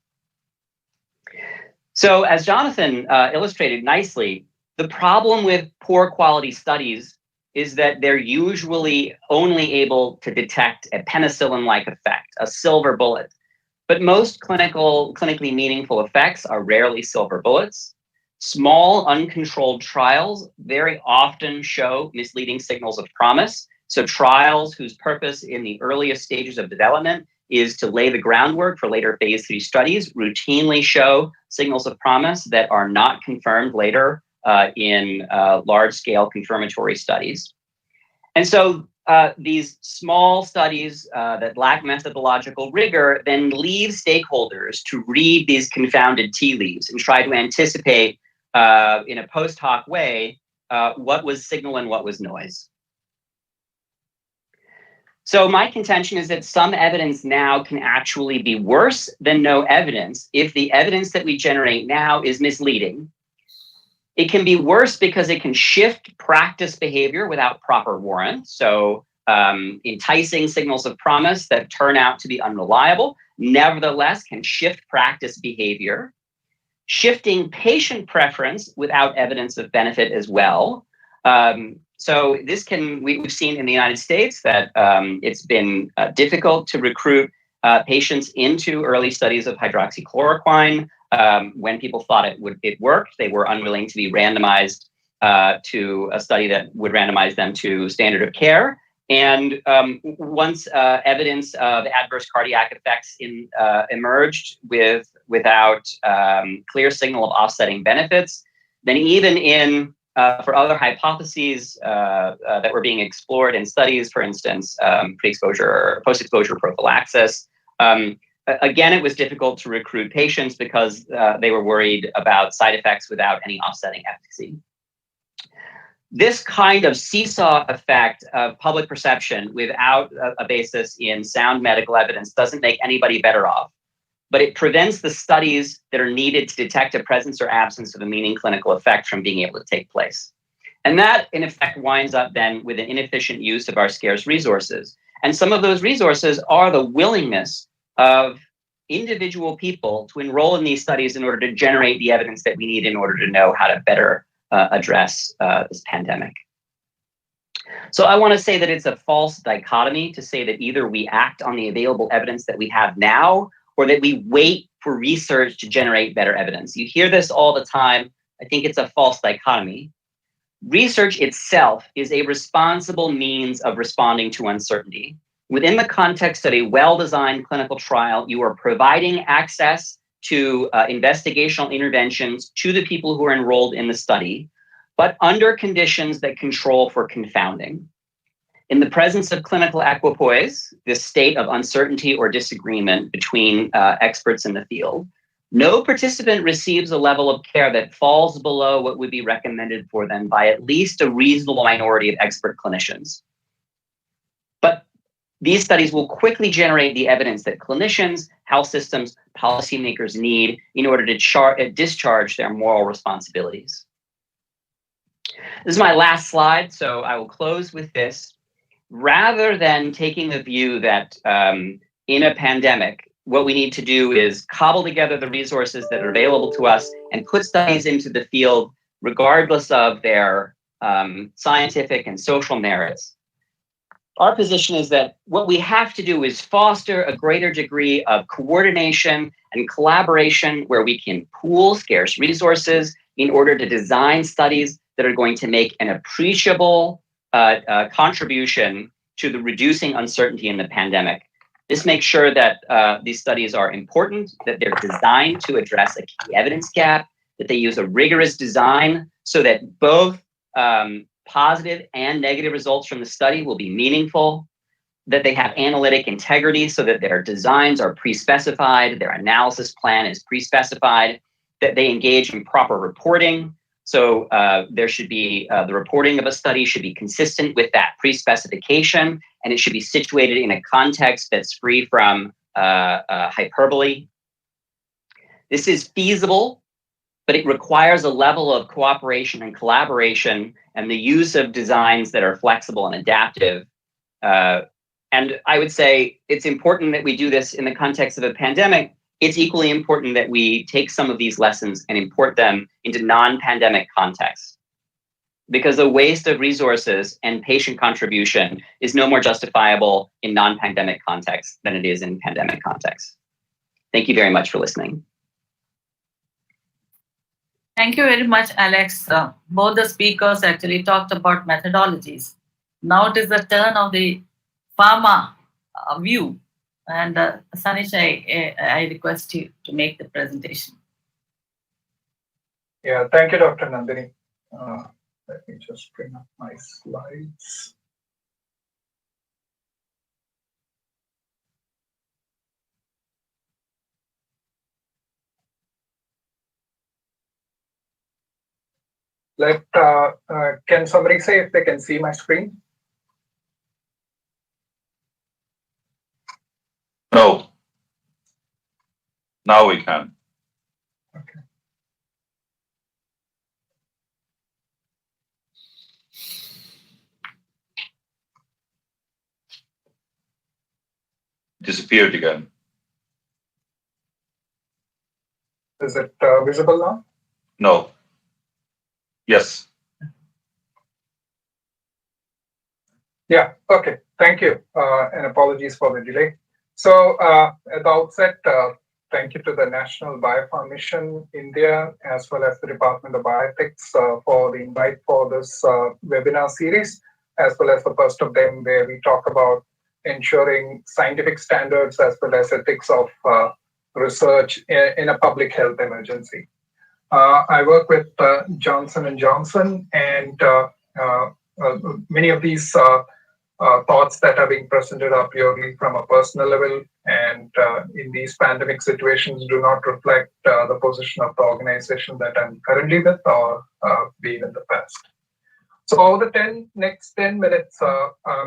So as Jonathan illustrated nicely, the problem with poor quality studies is that they're usually only able to detect a penicillin-like effect, a silver bullet. But most clinically meaningful effects are rarely silver bullets. Small, uncontrolled trials very often show misleading signals of promise. So trials whose purpose in the earliest stages of development is to lay the groundwork for later phase 3 studies routinely show signals of promise that are not confirmed later in large-scale confirmatory studies. And so these small studies that lack methodological rigor then leave stakeholders to read these confounded tea leaves and try to anticipate in a post hoc way what was signal and what was noise. So my contention is that some evidence now can actually be worse than no evidence if the evidence that we generate now is misleading. It can be worse because it can shift practice behavior without proper warrant. So enticing signals of promise that turn out to be unreliable, nevertheless can shift practice behavior. Shifting patient preference without evidence of benefit as well. So this we've seen in the United States that it's been difficult to recruit patients into early studies of hydroxychloroquine. When people thought it worked, they were unwilling to be randomized to a study that would randomize them to standard of care. And once evidence of adverse cardiac effects emerged without clear signal of offsetting benefits, then even for other hypotheses that were being explored in studies, for instance, pre-exposure, post-exposure prophylaxis, again, it was difficult to recruit patients because they were worried about side effects without any offsetting efficacy. This kind of seesaw effect of public perception without a basis in sound medical evidence doesn't make anybody better off, but it prevents the studies that are needed to detect a presence or absence of a meaning clinical effect from being able to take place. And that, in effect, winds up then with an inefficient use of our scarce resources. And some of those resources are the willingness of individual people to enroll in these studies in order to generate the evidence that we need in order to know how to better address this pandemic. So I want to say that it's a false dichotomy to say that either we act on the available evidence that we have now or that we wait for research to generate better evidence. You hear this all the time. I think it's a false dichotomy. Research itself is a responsible means of responding to uncertainty. Within the context of a well-designed clinical trial, you are providing access to investigational interventions to the people who are enrolled in the study. but under conditions that control for confounding. In the presence of clinical equipoise, this state of uncertainty or disagreement between experts in the field, no participant receives a level of care that falls below what would be recommended for them by at least a reasonable minority of expert clinicians. But these studies will quickly generate the evidence that clinicians, health systems, policymakers need in order to discharge their moral responsibilities. This is my last slide, so I will close with this. Rather than taking the view that in a pandemic, what we need to do is cobble together the resources that are available to us and put studies into the field regardless of their scientific and social merits. Our position is that what we have to do is foster a greater degree of coordination and collaboration where we can pool scarce resources in order to design studies that are going to make an appreciable contribution to the reducing uncertainty in the pandemic. This makes sure that these studies are important, that they're designed to address a key evidence gap, that they use a rigorous design so that both positive and negative results from the study will be meaningful, that they have analytic integrity so that their designs are pre-specified, their analysis plan is pre-specified, that they engage in proper reporting. So there should be, the reporting of a study should be consistent with that pre-specification, and it should be situated in a context that's free from hyperbole. This is feasible, but it requires a level of cooperation and collaboration and the use of designs that are flexible and adaptive. And I would say it's important that we do this in the context of a pandemic. It's equally important that we take some of these lessons and import them into non-pandemic contexts, because the waste of resources and patient contribution is no more justifiable in non-pandemic contexts than it is in pandemic contexts. Thank you very much for listening. Thank you very much, Alex. Both the speakers actually talked about methodologies. Now it is the turn of the pharma view. And Sanish, I request you to make the presentation. Yeah, thank you, Dr. Nandini. Let me just bring up my slides. Can somebody say if they can see my screen? No. Now we can. Okay. Disappeared again. Is it visible now? No. Yes. Yeah, okay, thank you, and apologies for the delay. So at the outset, thank you to the National Biopharm Mission India, as well as the Department of Bioethics for the invite for this webinar series, as well as the first of them where we talk about ensuring scientific standards as well as ethics of research in a public health emergency. I work with Johnson & Johnson, and many of these thoughts that are being presented are purely from a personal level, and in these pandemic situations do not reflect the position of the organization that I'm currently with or been in the past. So over the next 10 minutes,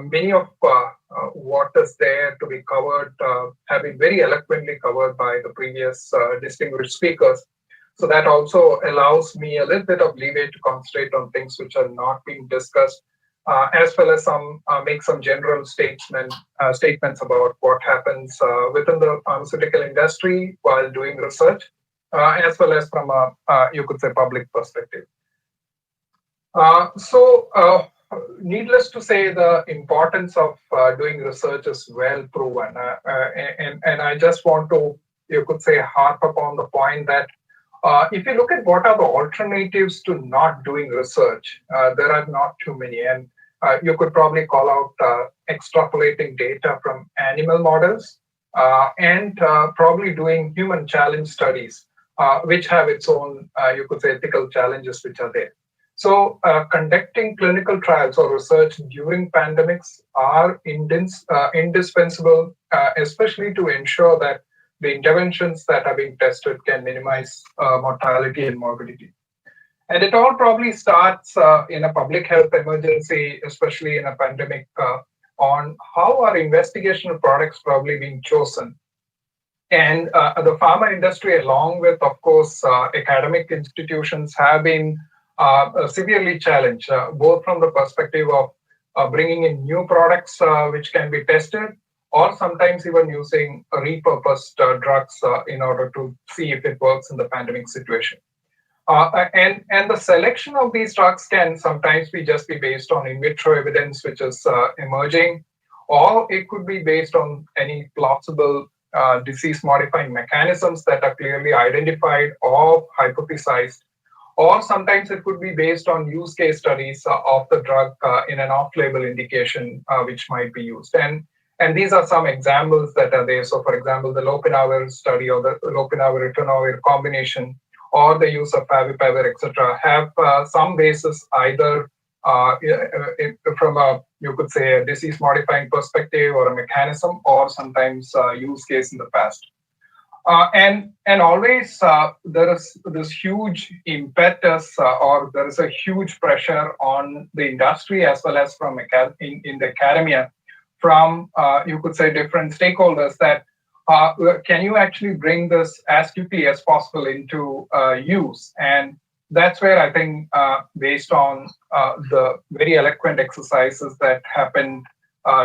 many of what is there to be covered have been very eloquently covered by the previous distinguished speakers. So that also allows me a little bit of leeway to concentrate on things which are not being discussed, as well as make some general statements about what happens within the pharmaceutical industry while doing research, as well as from a, you could say, public perspective. Needless to say, the importance of doing research is well proven. And I just want to, you could say, harp upon the point that if you look at what are the alternatives to not doing research, there are not too many. And you could probably call out extrapolating data from animal models and probably doing human challenge studies, which have its own, you could say, ethical challenges which are there. So, conducting clinical trials or research during pandemics are indispensable, especially to ensure that the interventions that are being tested can minimize mortality and morbidity. And it all probably starts in a public health emergency, especially in a pandemic, on how are investigational products probably being chosen. And the pharma industry, along with, of course, academic institutions, have been severely challenged, both from the perspective of bringing in new products which can be tested, or sometimes even using repurposed drugs in order to see if it works in the pandemic situation. And the selection of these drugs can sometimes be just be based on in vitro evidence which is emerging, or it could be based on any plausible disease modifying mechanisms that are clearly identified or hypothesized, or sometimes it could be based on use case studies of the drug in an off-label indication which might be used. And these are some examples that are there. So, for example, the lopinavir study or the lopinavir-ritonavir combination, or the use of favipiravir, etc., have some basis either from a, you could say, a disease-modifying perspective or a mechanism, or sometimes use case in the past. And always there is this huge impetus or there is a huge pressure on the industry as well as from in the academia from, you could say, different stakeholders that can you actually bring this as quickly as possible into use? And that's where I think, based on the very eloquent exercises that happened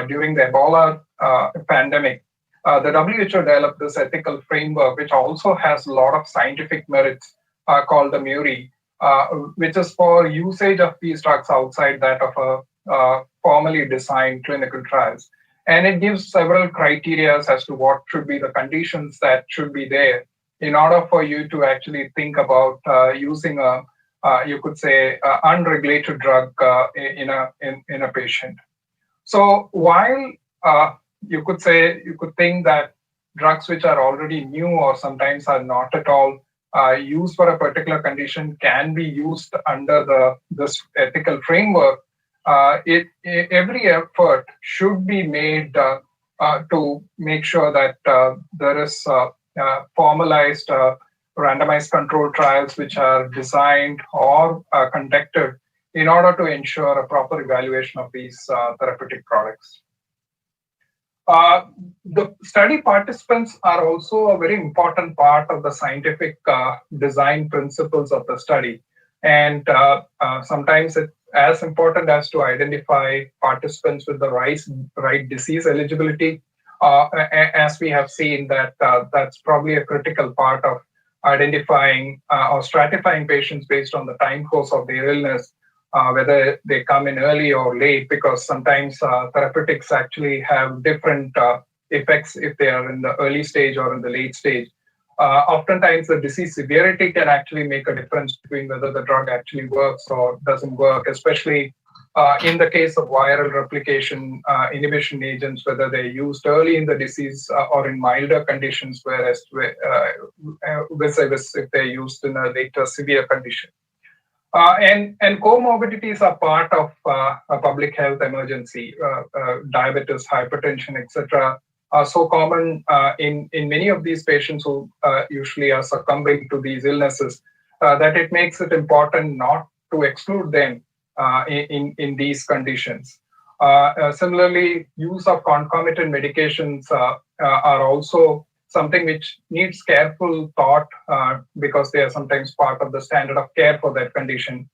during the Ebola pandemic, the WHO developed this ethical framework, which also has a lot of scientific merits, called the MURI, which is for usage of these drugs outside that of a formally designed clinical trials. And it gives several criteria as to what should be the conditions that should be there in order for you to actually think about using a, you could say, unregulated drug in a patient. So while you could think that drugs which are already new or sometimes are not at all used for a particular condition can be used under this ethical framework, every effort should be made to make sure that there is formalized randomized control trials which are designed or conducted in order to ensure a proper evaluation of these therapeutic products. The study participants are also a very important part of the scientific design principles of the study. And sometimes it's as important as to identify participants with the right disease eligibility. As we have seen that that's probably a critical part of identifying or stratifying patients based on the time course of their illness, whether they come in early or late, because sometimes therapeutics actually have different effects if they are in the early stage or in the late stage. Oftentimes, the disease severity can actually make a difference between whether the drug actually works or doesn't work, especially in the case of viral replication inhibition agents, whether they're used early in the disease or in milder conditions, whereas if they're used in a later severe condition. And comorbidities are part of a public health emergency. Diabetes, hypertension, etc., are so common in many of these patients who usually are succumbing to these illnesses that it makes it important not to exclude them in these conditions. Similarly, use of concomitant medications are also something which needs careful thought because they are sometimes part of the standard of care for that condition.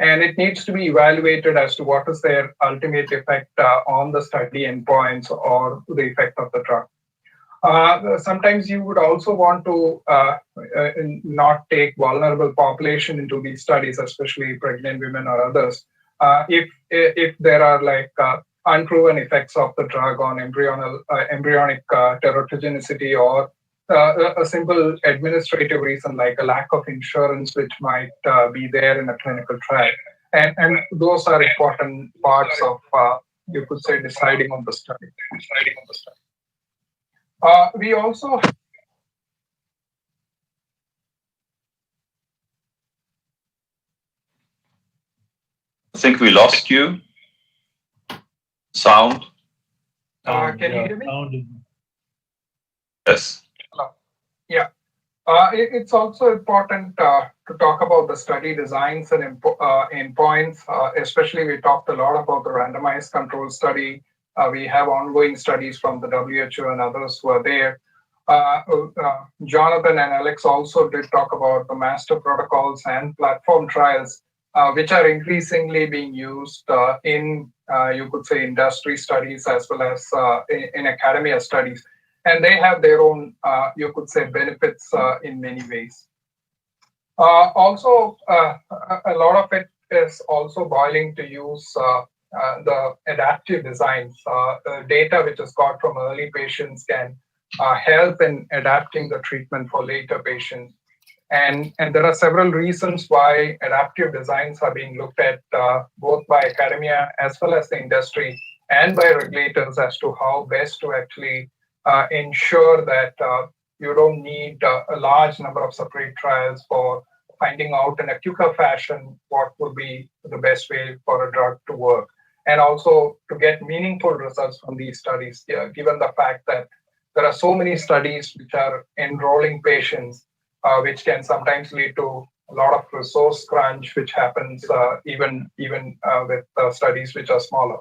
And it needs to be evaluated as to what is their ultimate effect on the study endpoints or the effect of the drug. Sometimes you would also want to not take vulnerable population into these studies, especially pregnant women or others, if there are like unproven effects of the drug on embryonic teratogenicity, or a simple administrative reason like a lack of insurance which might be there in a clinical trial. And those are important parts of, you could say, deciding on the study. We also think we lost you. Sound. Can you hear me? Yes. Hello. Yeah. It's also important to talk about the study designs and endpoints. Especially, we talked a lot about the randomized control study. We have ongoing studies from the WHO and others who are there. Jonathan and Alex also did talk about the master protocols and platform trials, which are increasingly being used in, you could say, industry studies as well as in academia studies. And they have their own, you could say, benefits in many ways. Also, a lot of it is also boiling to use the adaptive designs. Data which is got from early patients can help in adapting the treatment for later patients. And there are several reasons why adaptive designs are being looked at both by academia as well as the industry and by regulators as to how best to actually ensure that you don't need a large number of separate trials for finding out in a quicker fashion what would be the best way for a drug to work. And also to get meaningful results from these studies, given the fact that there are so many studies which are enrolling patients, which can sometimes lead to a lot of resource crunch, which happens even with studies which are smaller.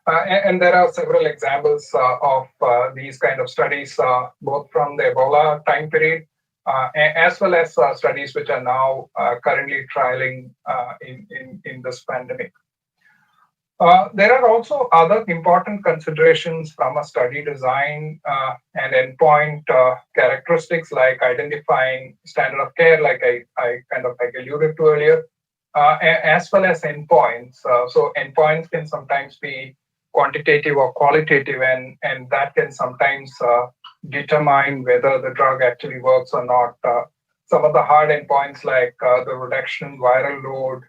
And there are several examples of these kind of studies, both from the Ebola time period, as well as studies which are now currently trialing in this pandemic. There are also other important considerations from a study design and endpoint characteristics, like identifying standard of care, like I kind of like alluded to earlier, as well as endpoints. So endpoints can sometimes be quantitative or qualitative, and that can sometimes determine whether the drug actually works or not. Some of the hard endpoints, like the reduction in viral load,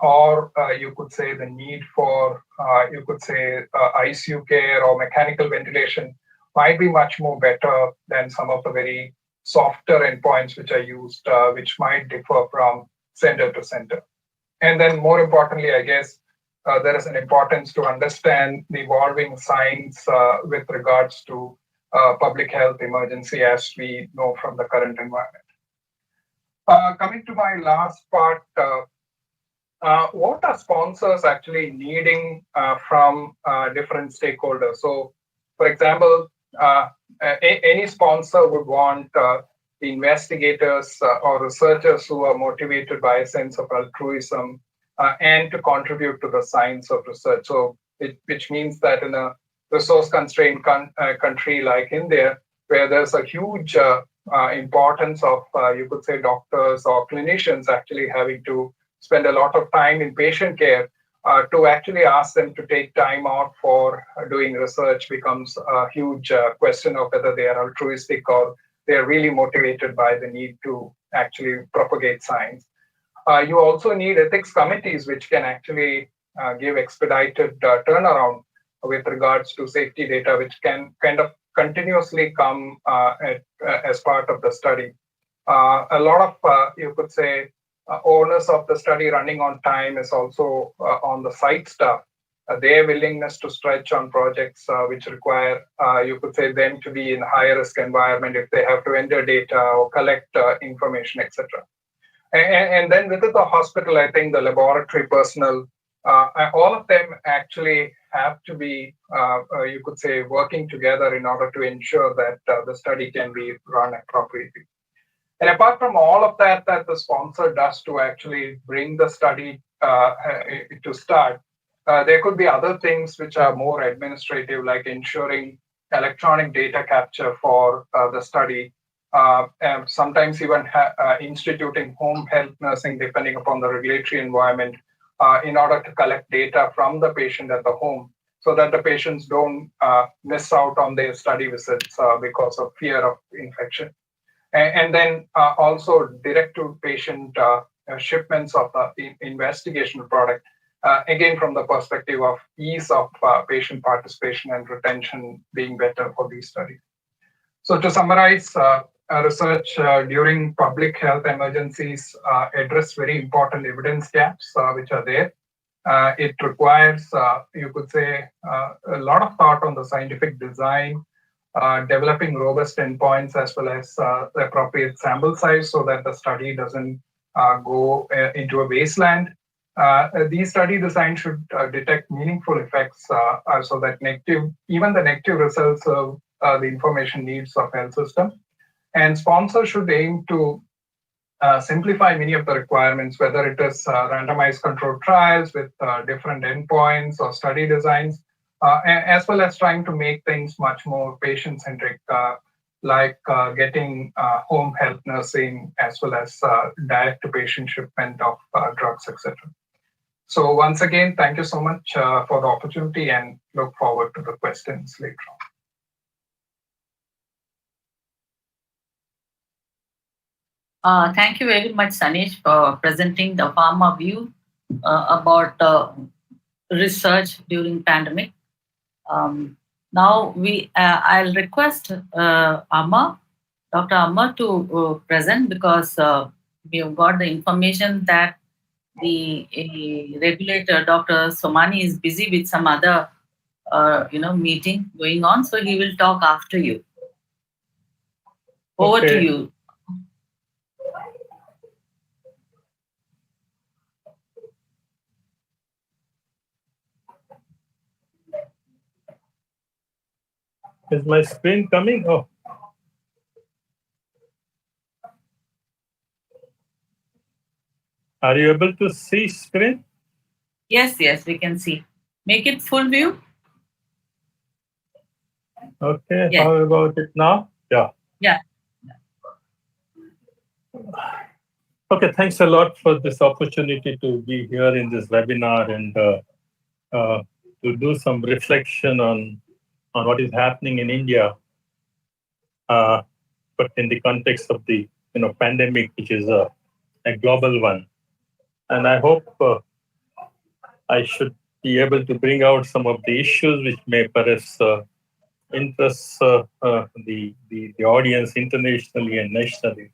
or you could say the need for, you could say, ICU care or mechanical ventilation, might be much more better than some of the very softer endpoints which are used, which might differ from center to center. And then more importantly, I guess, there is an importance to understand the evolving science with regards to public health emergency, as we know from the current environment. Coming to my last part, what are sponsors actually needing from different stakeholders? So, for example, any sponsor would want the investigators or researchers who are motivated by a sense of altruism and to contribute to the science of research. So, which means that in a resource-constrained country like India, where there's a huge importance of, you could say, doctors or clinicians actually having to spend a lot of time in patient care, to actually ask them to take time out for doing research becomes a huge question of whether they are altruistic or they are really motivated by the need to actually propagate science. You also need ethics committees, which can actually give expedited turnaround with regards to safety data, which can kind of continuously come as part of the study. A lot of, you could say, owners of the study running on time is also on the site staff. Their willingness to stretch on projects which require, you could say, them to be in a high risk environment if they have to enter data or collect information, etc. And then within the hospital, I think the laboratory personnel, all of them actually have to be, you could say, working together in order to ensure that the study can be run appropriately. And apart from all of that the sponsor does to actually bring the study to start, there could be other things which are more administrative, like ensuring electronic data capture for the study, and sometimes even instituting home health nursing, depending upon the regulatory environment, in order to collect data from the patient at the home, so that the patients don't miss out on their study visits because of fear of infection. And then also direct to patient shipments of the investigational product, again from the perspective of ease of patient participation and retention being better for these studies. So to summarize, research during public health emergencies address very important evidence gaps which are there. It requires, you could say, a lot of thought on the scientific design, developing robust endpoints as well as the appropriate sample size so that the study doesn't go into a wasteland. These study designs should detect meaningful effects so that even the negative results serve the information needs of health system. And sponsors should aim to simplify many of the requirements, whether it is randomized controlled trials with different endpoints or study designs, as well as trying to make things much more patient-centric, like getting home health nursing, as well as direct-to-patient shipment of drugs, etc. So once again, thank you so much for the opportunity and look forward to the questions later on. Thank you very much, Sanish, for presenting the pharma view about research during pandemic. Now I'll request Amma, Dr. Amma, to present because we have got the information that the regulator, Dr. Somani, is busy with some other meeting going on, so he will talk after you. Over to you. Is my screen coming? Oh. Are you able to see screen? Yes, we can see. Make it full view. Okay, yes. How about it now? Yeah. Yeah. Okay, thanks a lot for this opportunity to be here in this webinar and to do some reflection on what is happening in India, but in the context of the pandemic, which is a global one. And I hope I should be able to bring out some of the issues which may perhaps interest the audience internationally and nationally.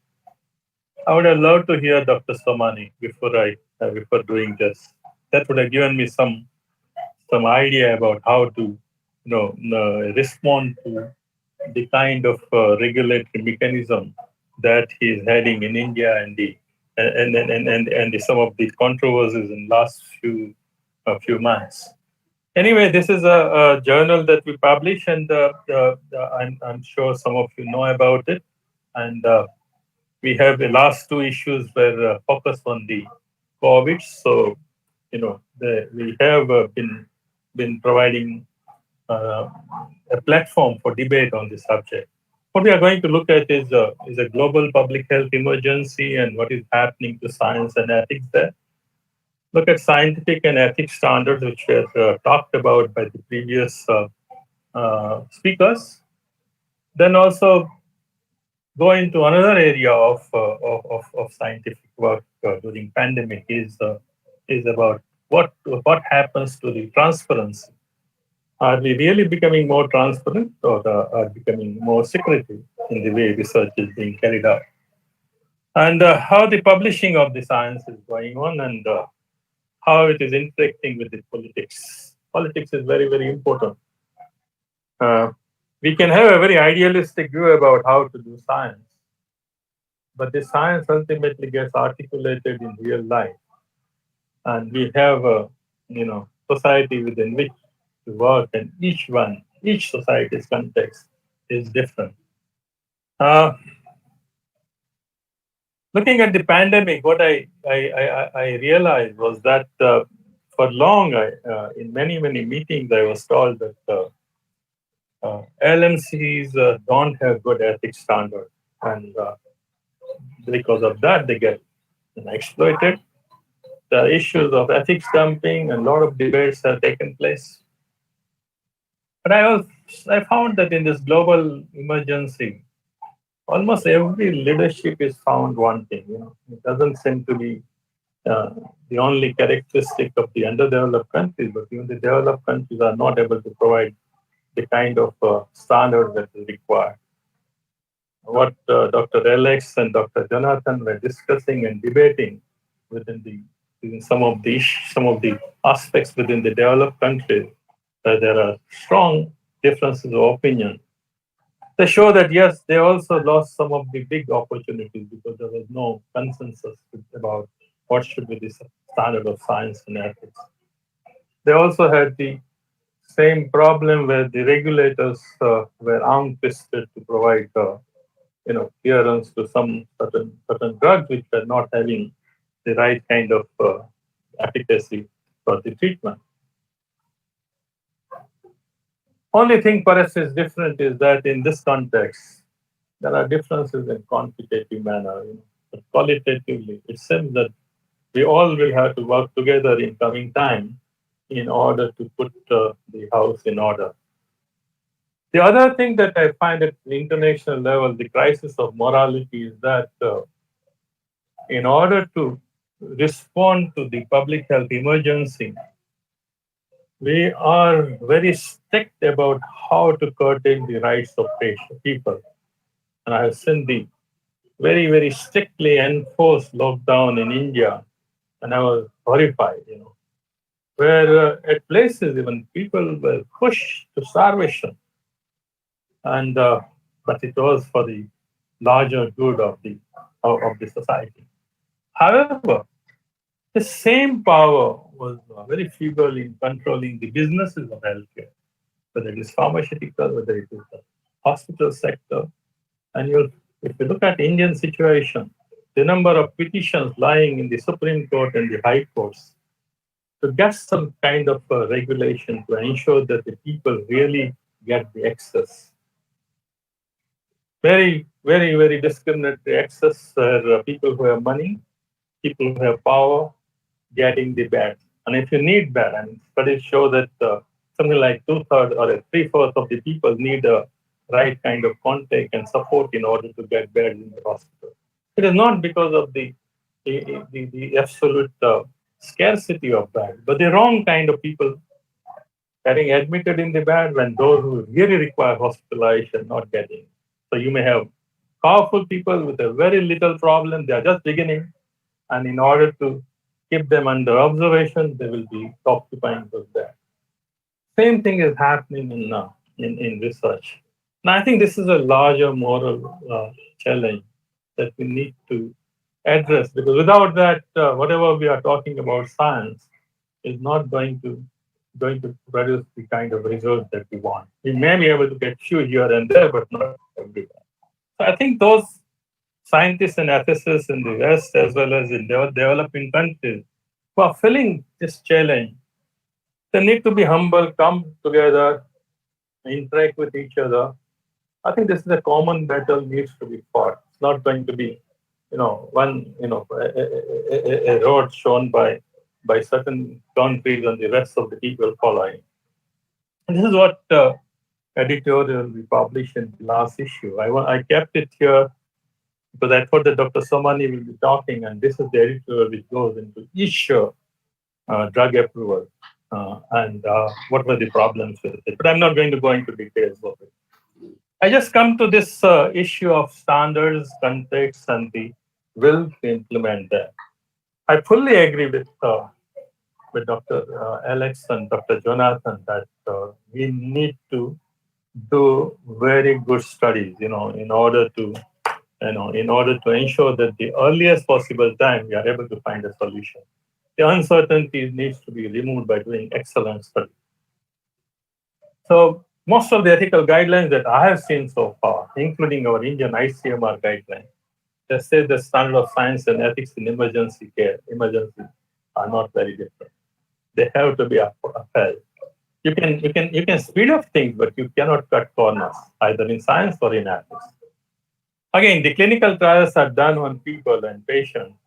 I would have loved to hear Dr. Somani before doing this. That would have given me some idea about how to respond to the kind of regulatory mechanism that he is heading in India and some of the controversies in last few months. Anyway, this is a journal that we publish, and I'm sure some of you know about it. And we have the last two issues were focused on the COVID. So, we have been providing a platform for debate on this subject. What we are going to look at is a global public health emergency and what is happening to science and ethics there. Look at scientific and ethics standards, which were talked about by the previous speakers. Then also go into another area of scientific work during pandemic is about what happens to the transparency. Are we really becoming more transparent, or are becoming more secretive in the way research is being carried out? And how the publishing of the science is going on, and how it is interacting with the politics. Politics is very, very important. We can have a very idealistic view about how to do science, but the science ultimately gets articulated in real life. And we have a society within which to work, and each society's context is different. Looking at the pandemic, what I realized was that for long, in many meetings, I was told that LMCs don't have good ethics standards, and because of that, they get exploited. The issues of ethics dumping and a lot of debates have taken place. But I found that in this global emergency, almost every leadership is found wanting. It doesn't seem to be the only characteristic of the underdeveloped countries, but even the developed countries are not able to provide the kind of standard that is required. What Dr. Alex and Dr. Jonathan were discussing and debating within the in some of the aspects within the developed countries, where there are strong differences of opinion. They show that yes, they also lost some of the big opportunities because there was no consensus about what should be the standard of science and ethics. They also had the same problem where the regulators were arm-twisted to provide, clearance to some certain drugs which were not having the right kind of efficacy for the treatment. Only thing perhaps is different is that in this context, there are differences in quantitative manner. But qualitatively, it seems that we all will have to work together in coming time in order to put the house in order. The other thing that I find at the international level, the crisis of morality, is that in order to respond to the public health emergency, we are very strict about how to curtail the rights of people. And I have seen the very, very strictly enforced lockdown in India, and I was horrified, where at places even people were pushed to starvation. And but it was for the larger good of the society. However, the same power was very feeble in controlling the businesses of healthcare, whether it is pharmaceutical, whether it is the hospital sector. And if you look at Indian situation, the number of petitions lying in the Supreme Court and the High Courts to get some kind of regulation to ensure that the people really get the access. Very, very, very discriminatory access where people who have money, people who have power, getting the bed. And if you need bed, and studies show that something like 2/3 or 3/4 of the people need a right kind of contact and support in order to get beds in the hospital. It is not because of the absolute scarcity of beds, but the wrong kind of people getting admitted in the bed when those who really require hospitalization not getting. So you may have powerful people with a very little problem, they are just beginning, and in order to keep them under observation, they will be occupying those beds. Same thing is happening in research. Now, I think this is a larger moral challenge that we need to address, because without that, whatever we are talking about science is not going to produce the kind of results that we want. We may be able to get few here and there, but not everywhere. So I think those scientists and ethicists in the West, as well as in developing countries, who are feeling this challenge, they need to be humble, come together, interact with each other. I think this is a common battle needs to be fought. It's not going to be, a road shown by certain countries and the rest of the people following. And this is what editorial we published in the last issue. I kept it here because I thought that Dr. Somani will be talking, and this is the editorial which goes into each drug approval and what were the problems with it. But I'm not going to go into details of it. I just come to this issue of standards, context, and the will to implement them. I fully agree with Dr. Alex and Dr. Jonathan that we need to do very good studies, in order to ensure that the earliest possible time we are able to find a solution. The uncertainty needs to be removed by doing excellent studies. So most of the ethical guidelines that I have seen so far, including our Indian ICMR guidelines, they say the standard of science and ethics in emergencies are not very different. They have to be upheld. You can speed up things, but you cannot cut corners, either in science or in ethics. Again, the clinical trials are done on people and patients,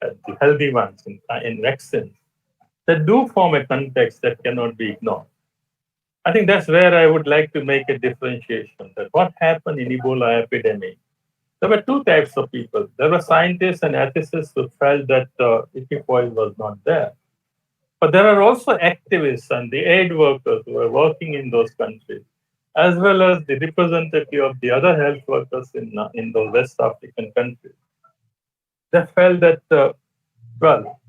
the healthy ones in vaccines, that do form a context that cannot be ignored. I think that's where I would like to make a differentiation, that what happened in Ebola epidemic, there were two types of people. There were scientists and ethicists who felt that equipoise was not there. But there are also activists and the aid workers who are working in those countries, as well as the representative of the other health workers in those West African countries. They felt that Well,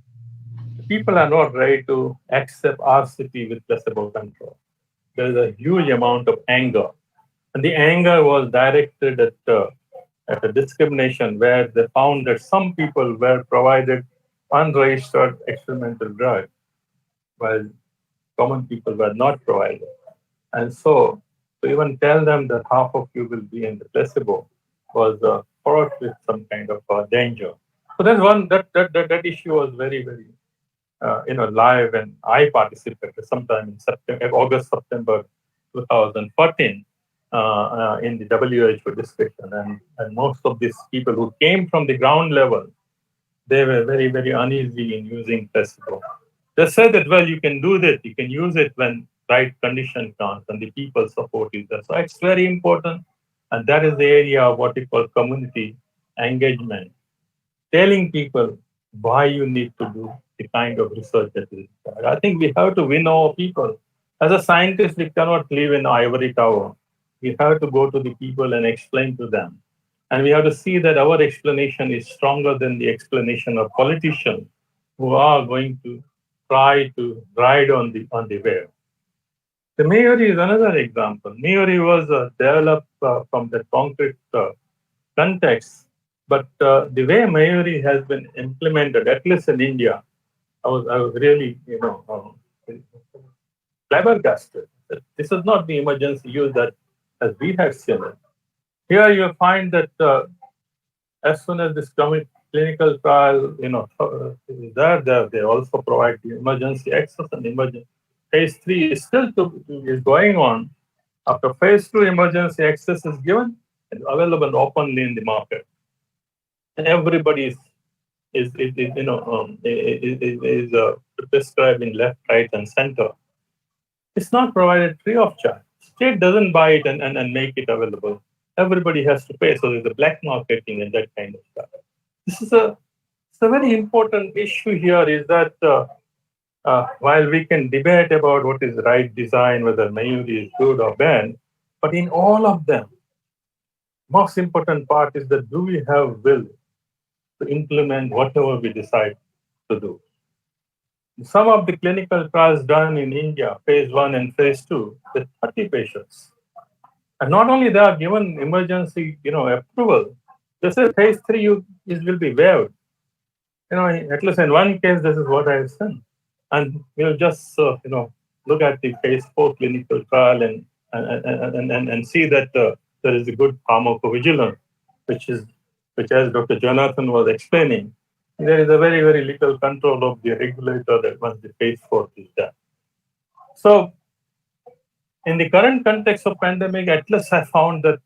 people are not ready to accept RCT with placebo control. There is a huge amount of anger. And the anger was directed at a discrimination where they found that some people were provided unregistered experimental drugs, while common people were not provided. And so, to even tell them that half of you will be in the placebo was fraught with some kind of danger. So that's one that issue was very live, and I participated sometime in September 2014 in the WHO discussion, and most of these people who came from the ground level, they were very uneasy in using placebo. They said that, well, you can do that, you can use it when right condition comes and the people support is there. So it's very important, and that is the area of what we call community engagement, telling people why you need to do the kind of research that is required. I think we have to win our people. As a scientist, we cannot live in ivory tower. We have to go to the people and explain to them. And we have to see that our explanation is stronger than the explanation of politicians who are going to try to ride on the wave. The Mayori is another example. Mayori was developed from the concrete context, but the way Mayori has been implemented, at least in India, I was really flabbergasted. This is not the emergency use that as we have seen it. Here you find that as soon as this clinical trial, is there, they also provide the emergency access and emergency. Phase 3 is still is going on. After phase 2, emergency access is given and available openly in the market, and everybody is prescribing left, right, and center. It's not provided free of charge. State doesn't buy it and make it available. Everybody has to pay. So there's a black marketing and that kind of stuff. This is a very important issue here, is that while we can debate about what is right design, whether Mayuri is good or bad, but in all of them, most important part is that do we have will to implement whatever we decide to do. Some of the clinical trials done in India, phase 1 and phase 2, with 30 patients. And not only they are given emergency, approval, they say phase 3 it will be waived. At least in one case, this is what I have seen. And we'll just, look at the phase 4 clinical trial and see that there is a good pharmacovigilance, which as Dr. Jonathan was explaining, there is a very little control of the regulator that once the phase 4 is done. So, in the current context of pandemic, at least I found that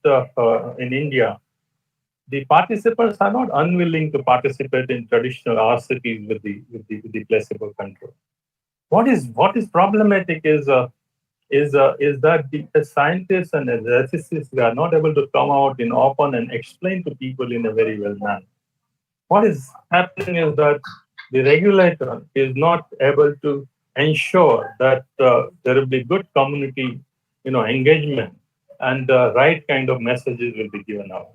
in India, the participants are not unwilling to participate in traditional RCTs with the placebo control. What is problematic is that the scientists and the ethicists are not able to come out in open and explain to people in a very well manner. What is happening is that the regulator is not able to ensure that there will be good community, engagement, and the right kind of messages will be given out.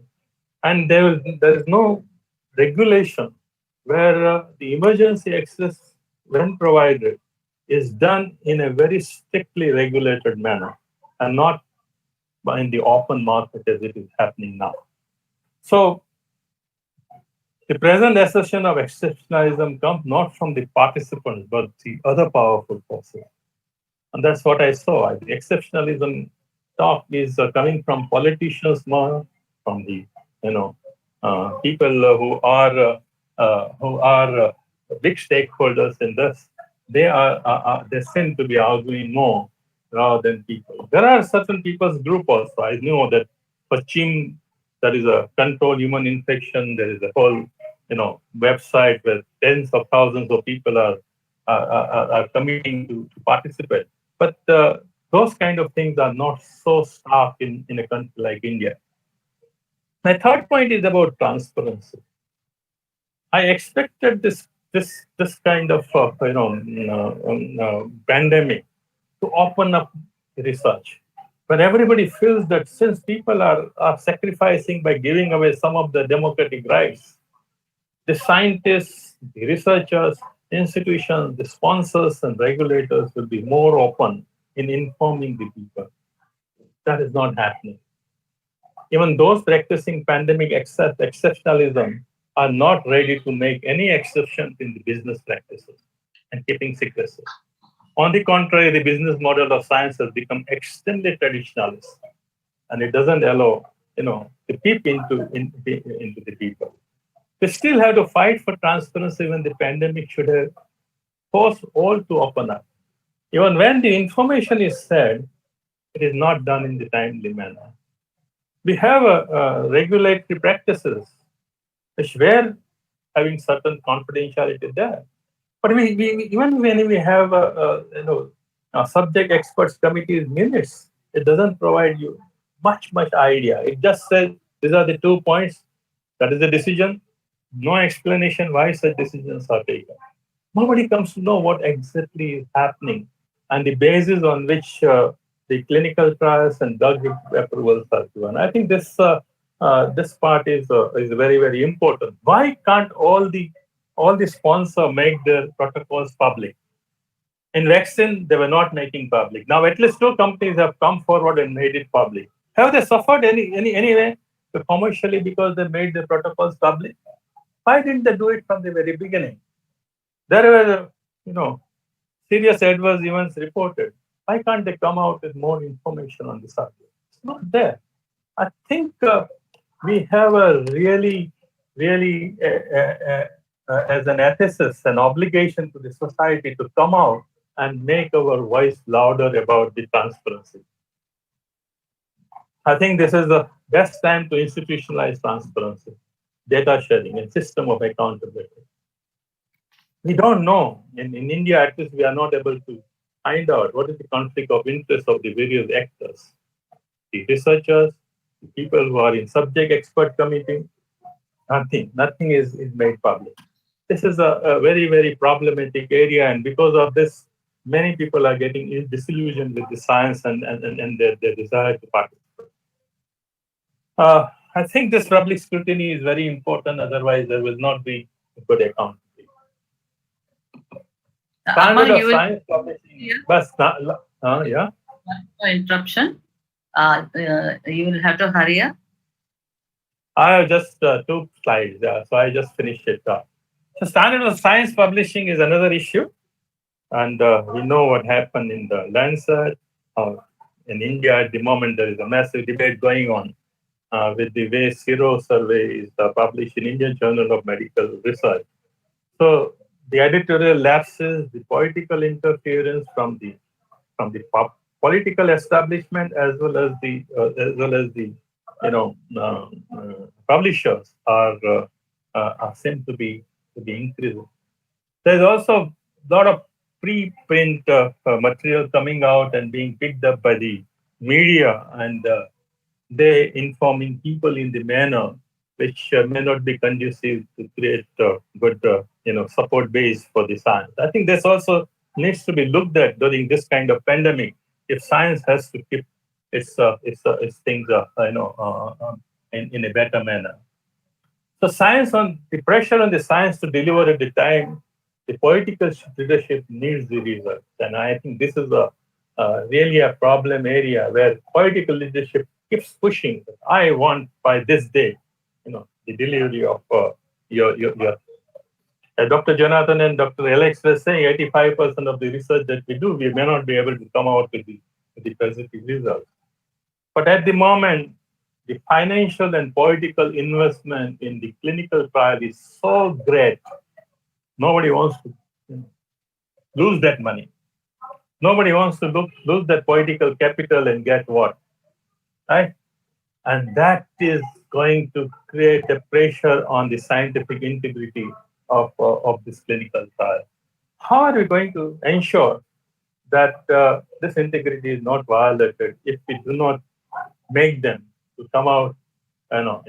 And there is no regulation where the emergency access, when provided, is done in a very strictly regulated manner and not in the open market as it is happening now. So the present assertion of exceptionalism comes not from the participants, but the other powerful forces. And that's what I saw. The exceptionalism talk is coming from politicians more, from the people who are big stakeholders in this. They seem to be arguing more rather than people. There are certain people's group also. I know that for CHIM, there is a control human infection. There is a whole website where tens of thousands of people are committing to participate. But those kind of things are not so stark in a country like India. My third point is about transparency. I expected this kind of pandemic to open up research, but everybody feels that since people are sacrificing by giving away some of the democratic rights, the scientists, the researchers, institutions, the sponsors and regulators will be more open in informing the people. That is not happening. Even those practicing pandemic exceptionalism are not ready to make any exceptions in the business practices and keeping secrecy. On the contrary, the business model of science has become extremely traditionalist, and it doesn't allow, to peep into the people. We still have to fight for transparency when the pandemic should have forced all to open up. Even when the information is said, it is not done in the timely manner. We have regulatory practices which were having certain confidentiality there. But even when we have a subject experts committee's minutes, it doesn't provide you much idea. It just says these are the 2 points. That is the decision. No explanation why such decisions are taken. Nobody comes to know what exactly is happening and the basis on which the clinical trials and drug approvals are given. I think this part is very important. Why can't all the sponsor make their protocols public? In vaccine, they were not making public. Now at least 2 companies have come forward and made it public. Have they suffered anyway commercially because they made the protocols public? Why didn't they do it from the very beginning? There were, serious adverse events reported. Why can't they come out with more information on the subject? It's not there. I think we have a really, as an ethicist, an obligation to the society to come out and make our voice louder about the transparency. I think this is the best time to institutionalize transparency, data sharing, and system of accountability. We don't know. In India, at least, we are not able to find out what is the conflict of interest of the various actors, the researchers, the people who are in subject expert committee. Nothing is made public. This is a very problematic area, and because of this, many people are getting disillusioned with the science and their desire to participate. I think this public scrutiny is very important, otherwise there will not be a good accountability. Standard of science publishing. Yeah. No interruption. You will have to hurry up. I have just 2 slides, so I just finished it. So standard of science publishing is another issue, and we know what happened in the Lancet. In India at the moment, there is a massive debate going on with the way Sero survey is published in Indian Journal of Medical Research. So the editorial lapses, the political interference from the political establishment as well as the publishers are seem to be increasing. There's also a lot of preprint material coming out and being picked up by the media, and they informing people in the manner which may not be conducive to create good support base for the science. I think this also needs to be looked at during this kind of pandemic. If science has to keep its things in a better manner. So the pressure on the science to deliver at the time, the political leadership needs the results. And I think this is really a problem area where political leadership keeps pushing. I want by this day, the delivery of your Dr. Jonathan and Dr. Alex were saying 85% of the research that we do, we may not be able to come out with the positive results. But at the moment, the financial and political investment in the clinical trial is so great. Nobody wants to lose that money. Nobody wants to lose that political capital and get what, right? And that is going to create a pressure on the scientific integrity of this clinical trial. How are we going to ensure that this integrity is not violated if we do not make them to come out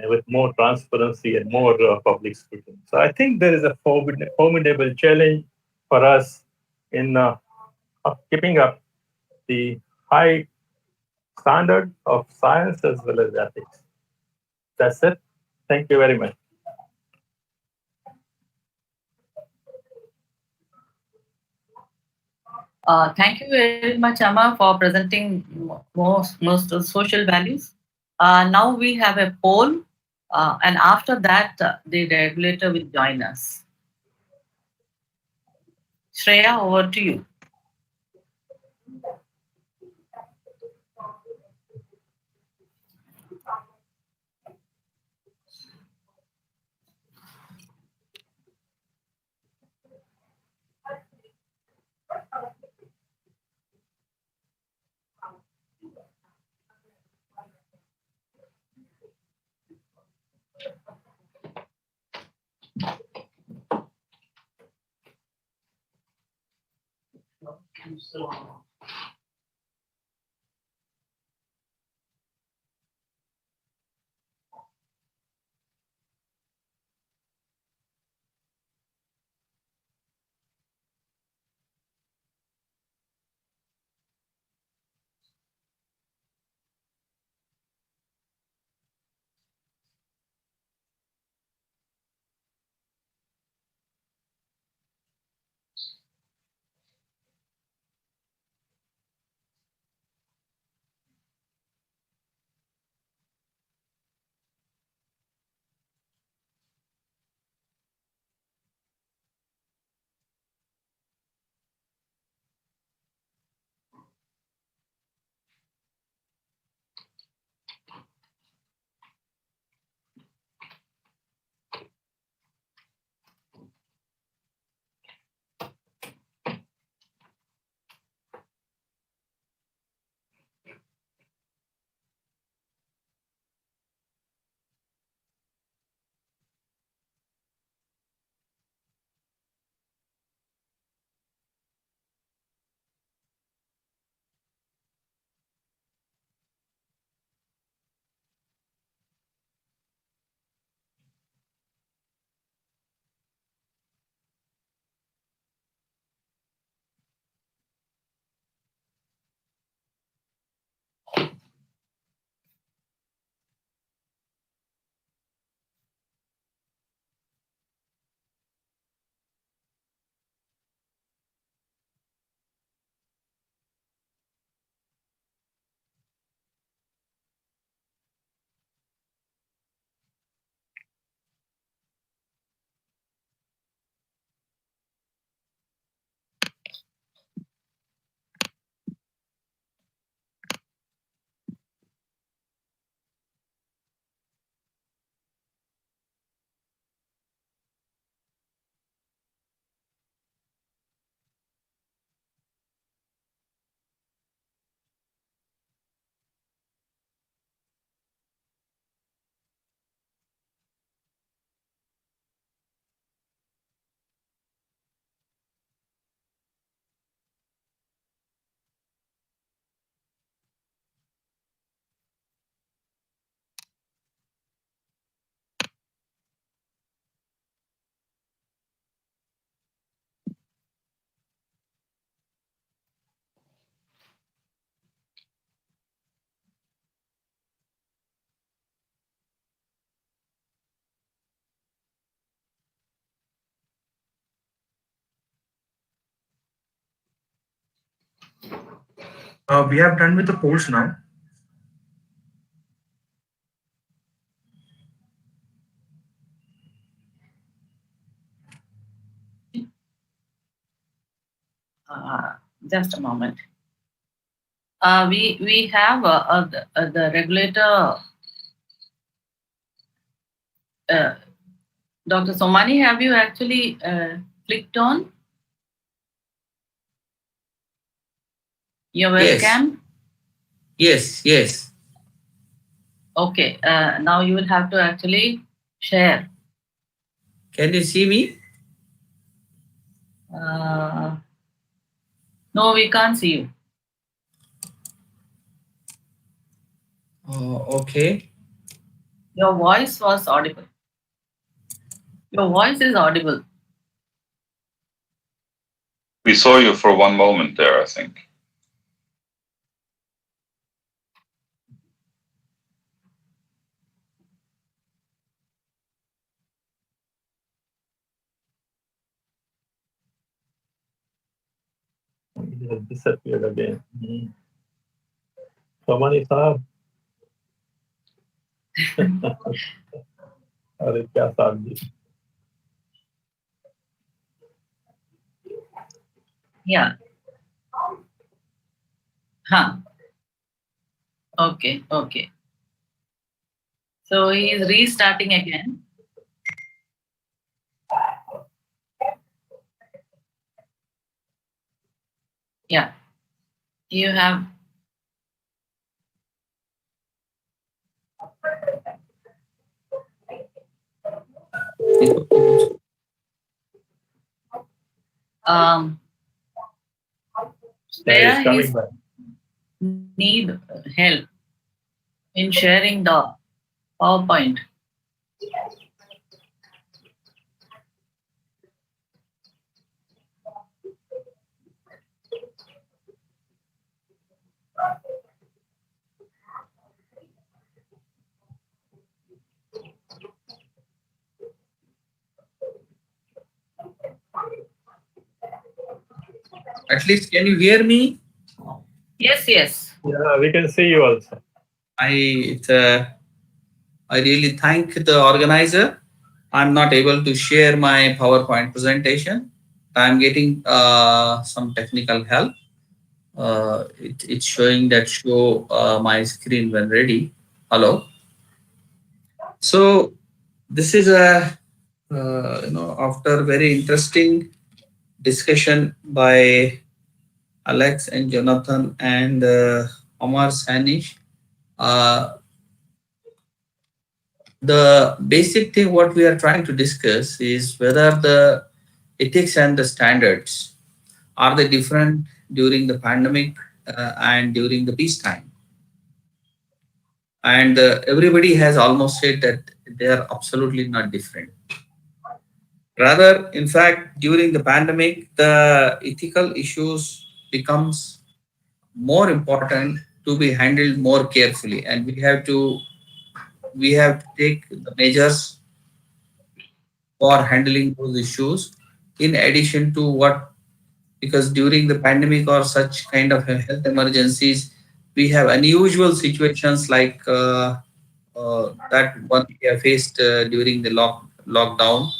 with more transparency and more public scrutiny? So I think there is a formidable challenge for us in keeping up the high standard of science as well as ethics. That's it. Thank you very much. Thank you very much, Amma, for presenting most of social values. Now we have a poll, and after that, the regulator will join us. Shreya, over to you. We have done with the polls now. Just a moment. We have the regulator, Dr. Somani. Have you actually clicked on your webcam? Yes, yes. Okay. Now you will have to actually share. Can you see me? No, we can't see you. Okay. Your voice was audible. Your voice is audible. We saw you for one moment there, I think. It has disappeared again. Somani साहब अरे क्या साहब जी Yeah. Huh. Okay. Okay. So he is restarting again. Yeah. You have. Um. Yeah, it's There coming is back. need help in sharing the PowerPoint. At least, can you hear me? Yes. Yes. Yeah, we can see you also. I really thank the organizer. I'm not able to share my PowerPoint presentation. I'm getting some technical help. It's showing that show my screen when ready. Hello. So this is a after very interesting discussion by Alex and Jonathan and Omar Sanish. Uh, the basic thing what we are trying to discuss is whether the ethics and the standards are they different during the pandemic and during the peacetime. And everybody has almost said that they are absolutely not different. Rather, in fact, during the pandemic, the ethical issues becomes more important to be handled more carefully, and we have to take the measures for handling those issues. In addition to what, because during the pandemic or such kind of health emergencies, we have unusual situations like that one we have faced during the lockdown,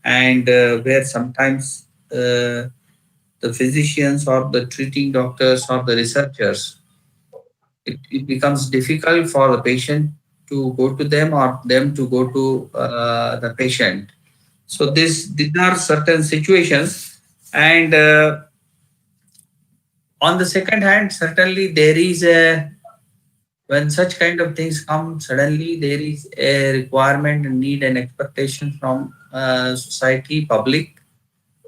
and where sometimes the physicians or the treating doctors or the researchers, it becomes difficult for the patient to go to them or them to go to the patient. So these are certain situations, and on the second hand, certainly there is a when such kind of things come suddenly, there is a requirement and need and expectation from society, public,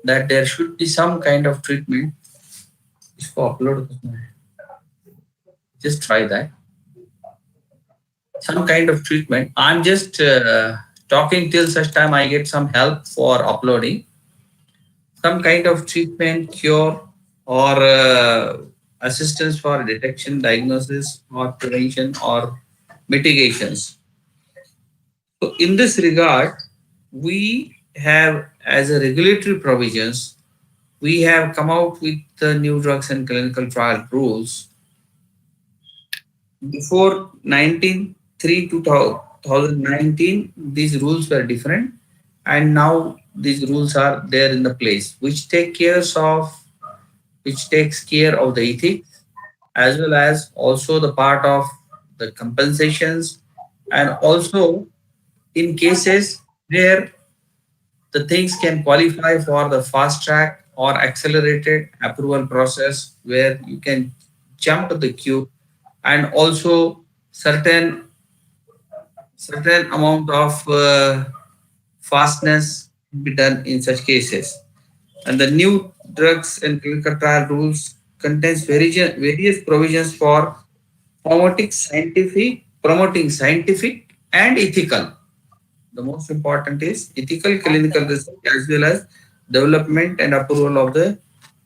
that there should be some kind of treatment. इसको upload करना है. Just try that. Some kind of treatment. I'm just talking till such time I get some help for uploading. Some kind of treatment, cure, or assistance for detection, diagnosis, or prevention, or mitigations. So, in this regard, we have, as a regulatory provisions, we have come out with the new drugs and clinical trial rules. Before 2019, these rules were different, and now these rules are there in the place, which takes care of the ethics, as well as also the part of the compensations, and also in cases where the things can qualify for the fast track or accelerated approval process, where you can jump to the queue, and also certain amount of fastness be done in such cases. And the new drugs and clinical trial rules contains various provisions for promoting scientific and ethical. The most important is ethical clinical research as well as development and approval of the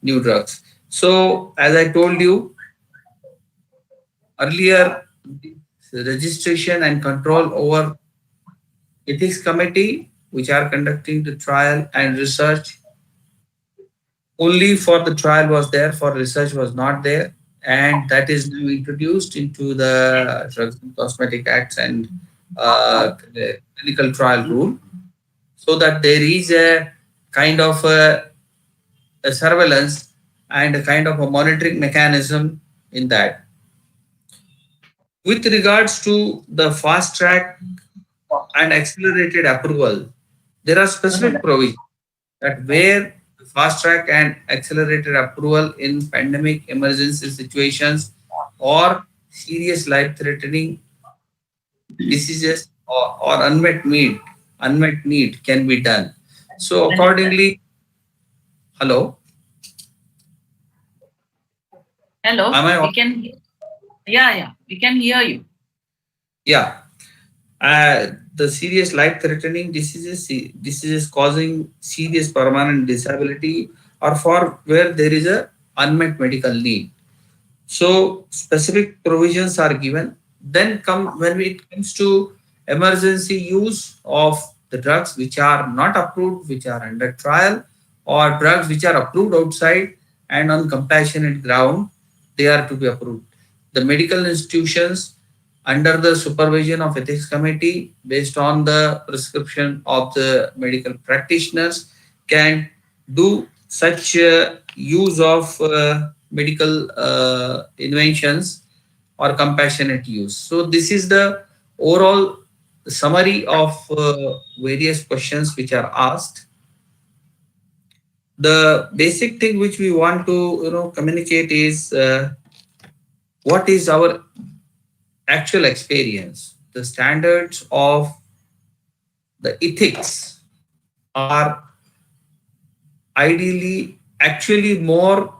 new drugs. So, as I told you earlier, the registration and control over ethics committee, which are conducting the trial and research, only for the trial was there, for research was not there, and that is now introduced into the Drugs and Cosmetic Acts and the clinical trial rule, so that there is a kind of a surveillance and a kind of a monitoring mechanism in that. With regards to the fast track and accelerated approval, there are specific provisions that where fast track and accelerated approval in pandemic emergency situations or serious life threatening diseases or unmet need can be done. So accordingly, hello, Hello, am I we can, yeah, we can hear you. yeah. The serious life-threatening diseases causing serious permanent disability, or for where there is a unmet medical need. So specific provisions are given. Then come when it comes to emergency use of the drugs which are not approved, which are under trial, or drugs which are approved outside and on compassionate ground, they are to be approved. The medical institutions under the supervision of ethics committee based on the prescription of the medical practitioners can do such use of medical inventions or compassionate use. So this is the overall summary of various questions which are asked. The basic thing which we want to communicate is what is our actual experience. The standards of the ethics are ideally actually more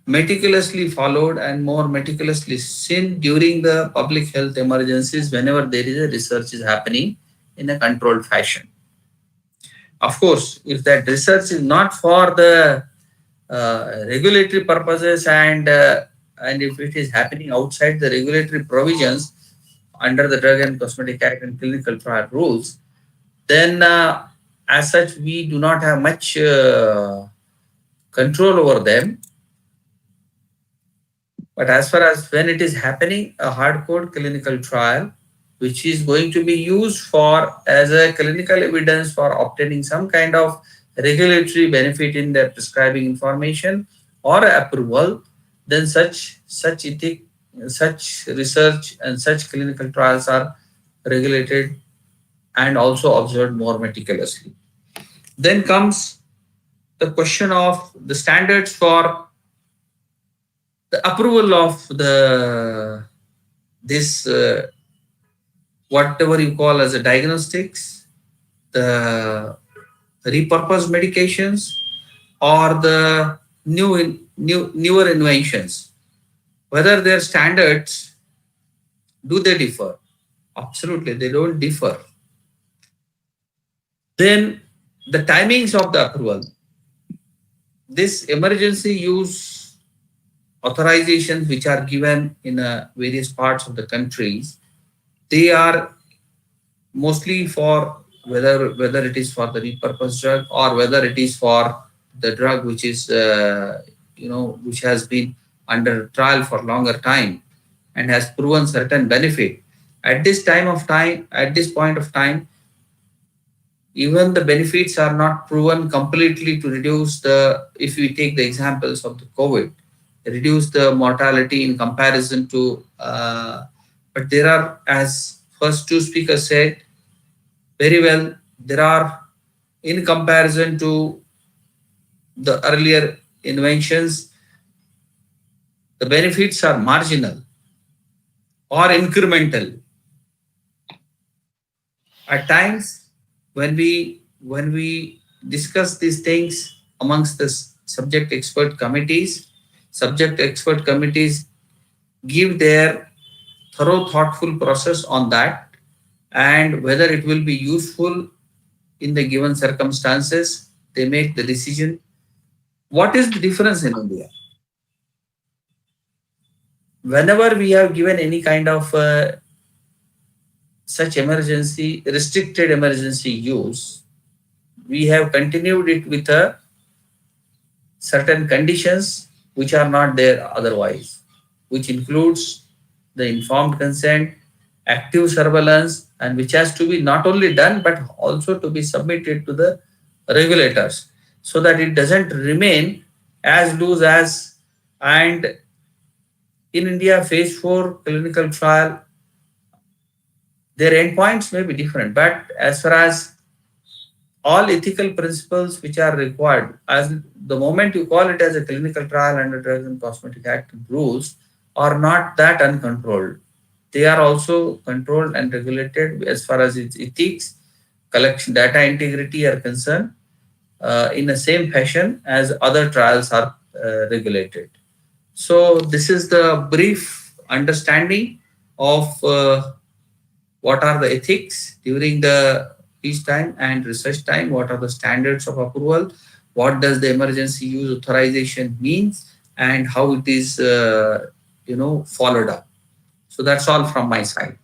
meticulously followed and more meticulously seen during the public health emergencies whenever there is a research is happening in a controlled fashion. Of course, if that research is not for the regulatory purposes and if it is happening outside the regulatory provisions under the Drug and Cosmetic Act and clinical trial rules, then as such we do not have much control over them. But as far as when it is happening, a hardcore clinical trial, which is going to be used for as a clinical evidence for obtaining some kind of regulatory benefit in their prescribing information or approval, then such research and such clinical trials are regulated and also observed more meticulously. Then comes the question of the standards for the approval of this whatever you call as a diagnostics, the repurposed medications, or the newer inventions, whether their standards, do they differ? Absolutely, they don't differ. Then the timings of the approval. This emergency use authorizations which are given in various parts of the countries, they are mostly for whether it is for the repurposed drug or whether it is for the drug which is which has been under trial for longer time and has proven certain benefit. At this point of time, even the benefits are not proven completely to reduce the, if we take the examples of the COVID, reduce the mortality in comparison to, but there are, as first two speakers said, very well, there are, in comparison to the earlier inventions, the benefits are marginal or incremental. At times, when we discuss these things amongst the subject expert committees give their thorough, thoughtful process on that and whether it will be useful in the given circumstances. They make the decision. What is the difference in India? Whenever we have given any kind of such restricted emergency use, we have continued it with a certain conditions which are not there otherwise, which includes the informed consent, active surveillance, and which has to be not only done but also to be submitted to the regulators so that it doesn't remain as loose as. And in India, phase 4 clinical trial, their endpoints may be different, but as far as all ethical principles which are required, as the moment you call it as a clinical trial under Drugs and Cosmetic Act rules, are not that uncontrolled. They are also controlled and regulated as far as its ethics, collection, data integrity are concerned, in the same fashion as other trials are regulated. So this is the brief understanding of what are the ethics during the peacetime and research time, what are the standards of approval, what does the emergency use authorization means, and how it is followed up. So that's all from my side.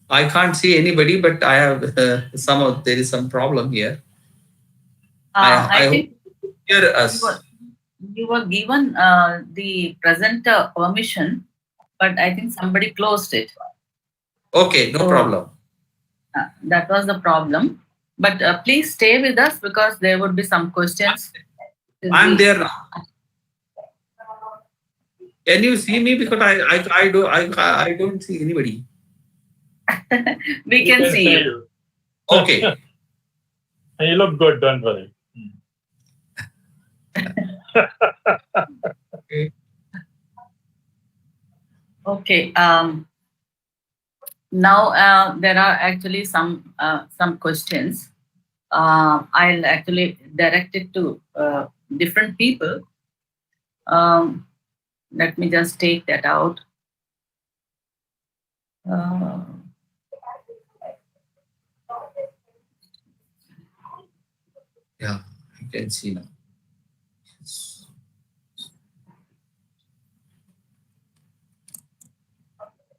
I can't see anybody, but I have there is some problem here. I think hope you hear us. you were given the presenter permission, but I think somebody closed it. Okay, no problem. That was the problem. But please stay with us because there would be some questions. I'm there now. Can you see me? Because I don't see anybody. We can see you. Okay. And you look good, don't worry. Okay. Now there are actually some questions. I'll actually direct it to different people. Let me just take that out. Yeah, I can see now.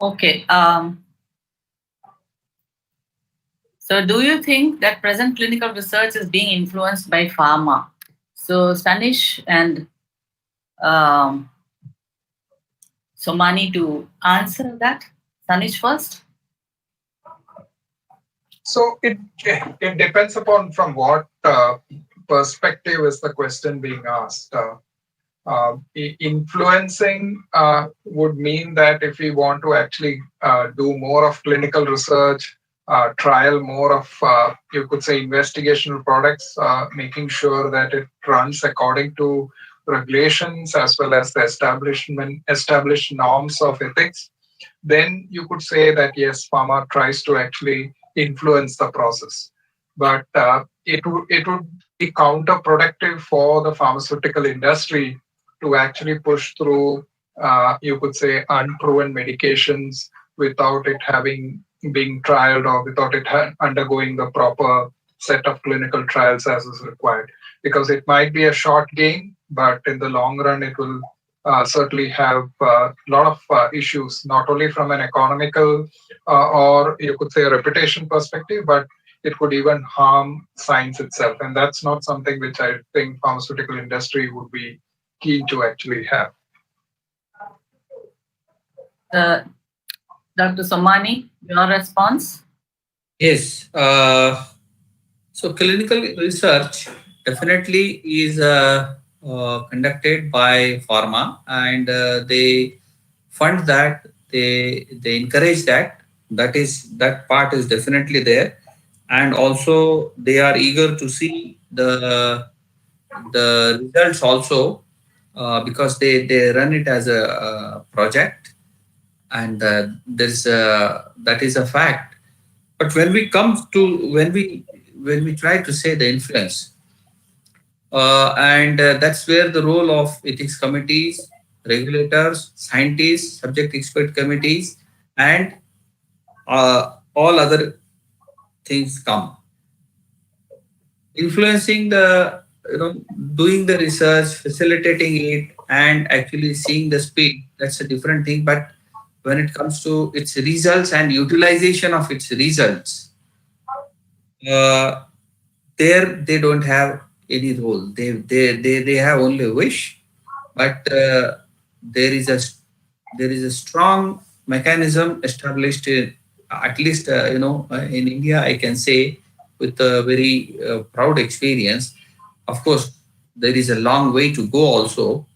Okay. So do you think that present clinical research is being influenced by pharma? So Stanish and Somani to answer that. Stanish first. So it depends upon from what perspective is the question being asked. Influencing would mean that if we want to actually do more of clinical research, trial more of, you could say, investigational products, making sure that it runs according to regulations as well as the established norms of ethics, then you could say that yes, pharma tries to actually influence the process. But it would be counterproductive for the pharmaceutical industry to actually push through, you could say, unproven medications without it having being trialed or without it undergoing the proper set of clinical trials as is required. Because it might be a short gain, but in the long run, it will certainly have a lot of issues, not only from an economical or you could say a reputation perspective, but it could even harm science itself. And that's not something which I think pharmaceutical industry would be keen to actually have. Dr. Somani, your response? Yes. So clinical research definitely is conducted by pharma, and they fund that. They encourage that. That part is definitely there, and also they are eager to see the results also, because they run it as a project, and that is a fact. But when we come to when we try to say the influence, and that's where the role of ethics committees, regulators, scientists, subject expert committees, and all other things come. Influencing doing the research, facilitating it, and actually seeing the speed, that's a different thing. But when it comes to its results and utilization of its results, there they don't have any role. They have only a wish, but there is a strong mechanism established at least in India. I can say with a very proud experience. Of course, there is a long way to go. Also,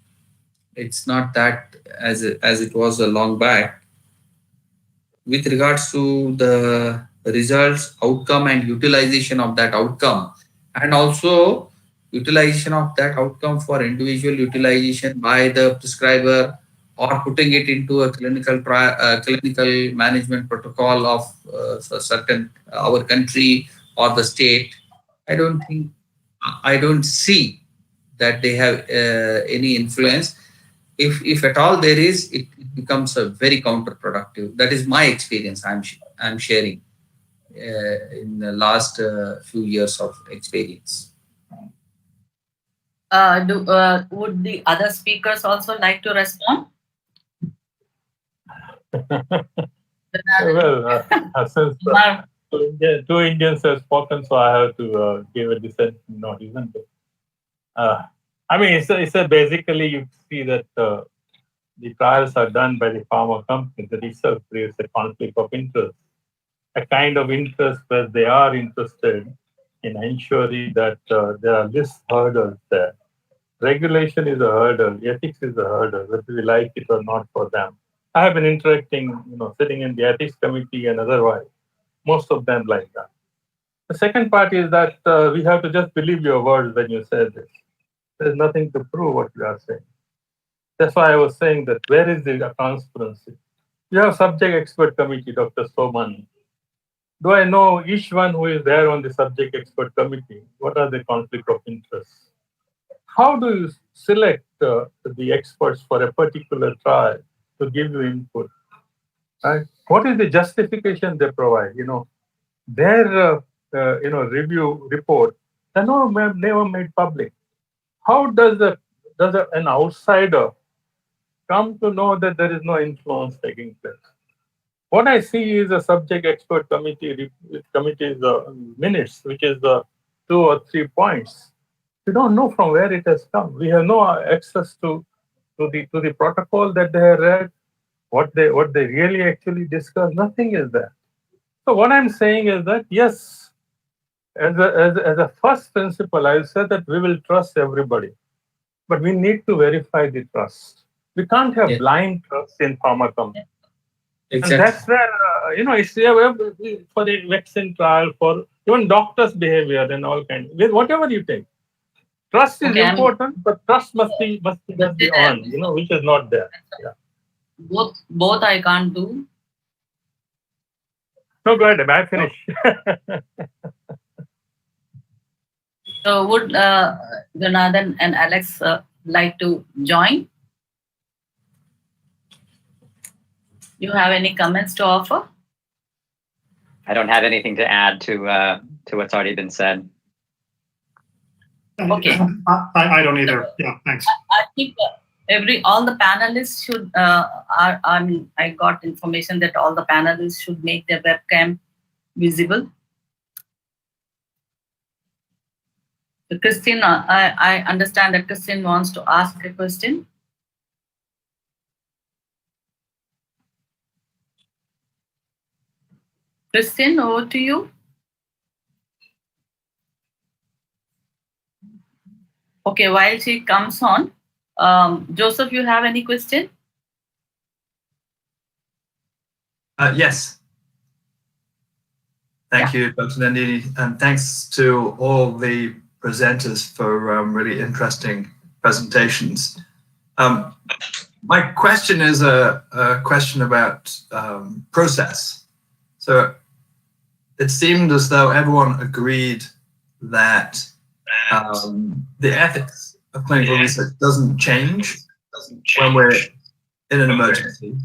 it's not that as it was a long back with regards to the results, outcome, and utilization of that outcome, and also utilization of that outcome for individual utilization by the prescriber or putting it into a clinical management protocol of a certain our country or the state. I don't think I don't see that they have any influence. If at all there is, it becomes a very counterproductive. That is my experience. I'm sharing in the last few years of experience. Would the other speakers also like to respond? Well, since two Indians have spoken, so I have to give a dissent note, isn't it? I mean, it's a basically you see that the trials are done by the pharma company. That itself creates a conflict of interest, a kind of interest where they are interested in ensuring that there are less hurdles there. Regulation is a hurdle, ethics is a hurdle, whether we like it or not for them. I have been interacting, sitting in the ethics committee and otherwise. Most of them like that. The second part is that we have to just believe your words when you say this. There's nothing to prove what you are saying. That's why I was saying that where is the transparency? You have subject expert committee, Dr. Soman. Do I know each one who is there on the subject expert committee? What are the conflict of interests? How do you select the experts for a particular trial to give you input? Right? What is the justification they provide? Their review report, they never made public. How does an outsider come to know that there is no influence taking place? What I see is a subject expert committee's minutes, which is 2 or 3 points. We don't know from where it has come. We have no access to the protocol that they have read, what they really actually discuss. Nothing is there. So what I'm saying is that yes, as a first principle, I say that we will trust everybody, but we need to verify the trust. We can't have blind trust in pharma companies. Exactly. And that's where it's for the vaccine trial, for even doctors' behavior and all kinds. Whatever you take, trust is important, but trust must be on. Which is not there. Yeah. Both I can't do. No, go ahead. I finish. So would Jonathan and Alex like to join? You have any comments to offer? I don't have anything to add to what's already been said. Okay. I don't either. Yeah, thanks. I think all the panelists should. I got information that all the panelists should make their webcam visible. So Christine, I understand that Christine wants to ask a question. Christine, over to you. Okay, while she comes on, Joseph, you have any question? Yes. Thank you, Dr. Nandini, and thanks to all the presenters for really interesting presentations. My question is a question about process. So it seemed as though everyone agreed that the ethics of clinical research doesn't change when we're in an emergency.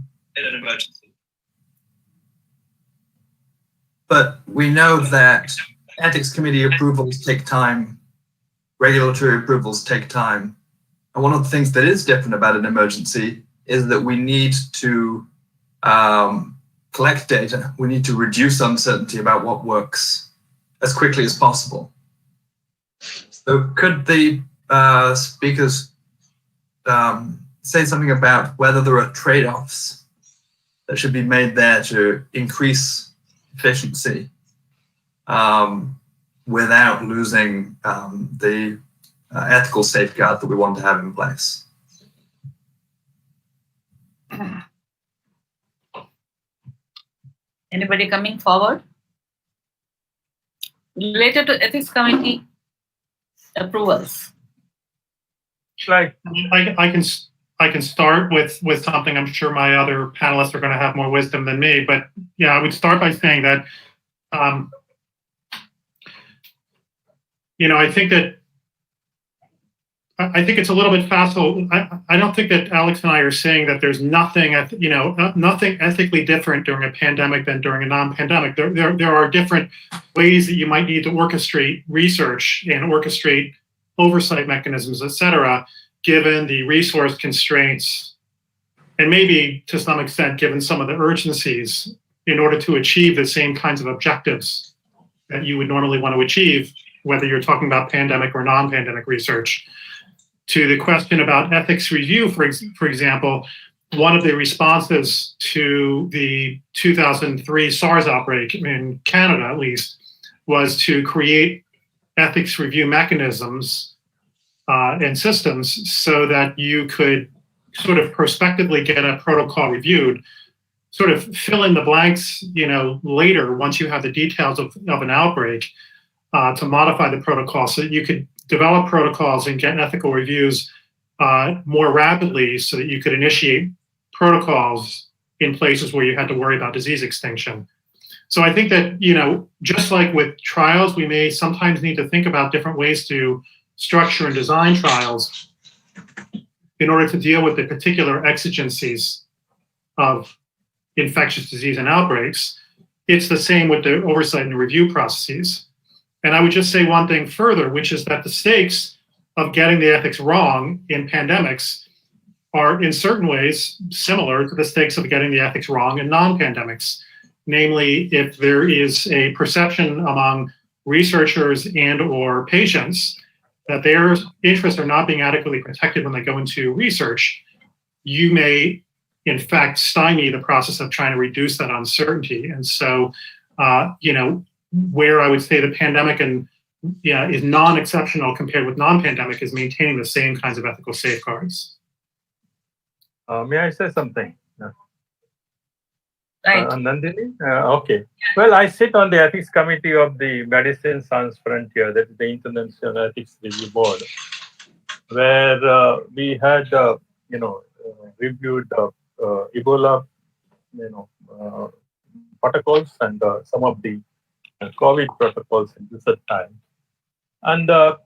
But we know that ethics committee approvals take time, regulatory approvals take time. And one of the things that is different about an emergency is that we need to collect data. We need to reduce uncertainty about what works as quickly as possible. So could the speakers say something about whether there are trade-offs that should be made there to increase efficiency without losing the ethical safeguard that we want to have in place? Anybody coming forward? Related to ethics committee approvals. Like I can start with something. I'm sure my other panelists are going to have more wisdom than me, but yeah, I would start by saying that I think it's a little bit facile. I don't think that Alex and I are saying that there's nothing nothing ethically different during a pandemic than during a non-pandemic. There are different ways that you might need to orchestrate research and orchestrate oversight mechanisms, et cetera, given the resource constraints, and maybe to some extent, given some of the urgencies, in order to achieve the same kinds of objectives that you would normally want to achieve, whether you're talking about pandemic or non-pandemic research. To the question about ethics review, for example, one of the responses to the 2003 SARS outbreak, in Canada at least, was to create ethics review mechanisms and systems so that you could sort of prospectively get a protocol reviewed, sort of fill in the blanks, later once you have the details of an outbreak, to modify the protocol so that you could develop protocols and get ethical reviews more rapidly so that you could initiate protocols in places where you had to worry about disease extinction. So I think that, just like with trials, we may sometimes need to think about different ways to structure and design trials in order to deal with the particular exigencies of infectious disease and outbreaks. It's the same with the oversight and review processes. And I would just say one thing further, which is that the stakes of getting the ethics wrong in pandemics are in certain ways similar to the stakes of getting the ethics wrong in non-pandemics. Namely, if there is a perception among researchers and or patients that their interests are not being adequately protected when they go into research, you may, in fact, stymie the process of trying to reduce that uncertainty. And so, where I would say the pandemic is non-exceptional compared with non-pandemic is maintaining the same kinds of ethical safeguards. May I say something? Right. Nandini? Okay. Well, I sit on the ethics committee of the Medicine Sans Frontier, that is the International Ethics Review Board, where we had, reviewed Ebola, protocols and some of the COVID protocols in this time. And there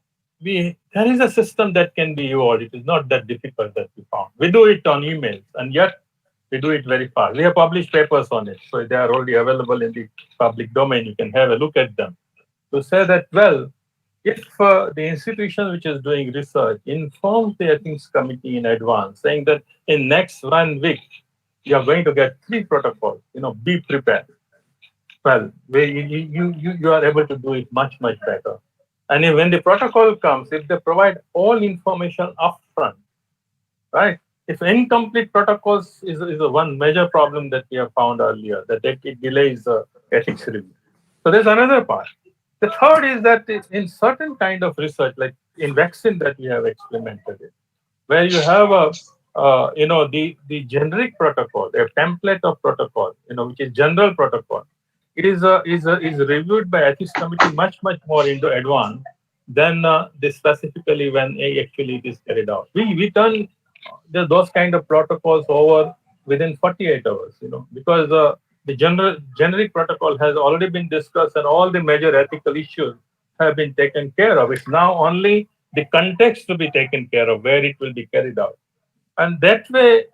is a system that can be evolved. It is not that difficult that we found. We do it on emails, and yet we do it very fast. We have published papers on it, so they are already available in the public domain. You can have a look at them. To say that, well, if the institution which is doing research informs the ethics committee in advance, saying that in next 1 week, you are going to get 3 protocols, be prepared. Well, you are able to do it much, much better. And when the protocol comes, if they provide all information upfront, right? If incomplete protocols is one major problem that we have found earlier, that it delays ethics review. So there's another part. The third is that in certain kind of research, like in vaccine that we have experimented in, where you have the generic protocol, a template of protocol, which is general protocol, it is reviewed by ethics committee much more into advance than specifically when actually it is carried out. We turn those kind of protocols over within 48 hours, because the generic protocol has already been discussed and all the major ethical issues have been taken care of. It's now only the context to be taken care of, where it will be carried out. And that way,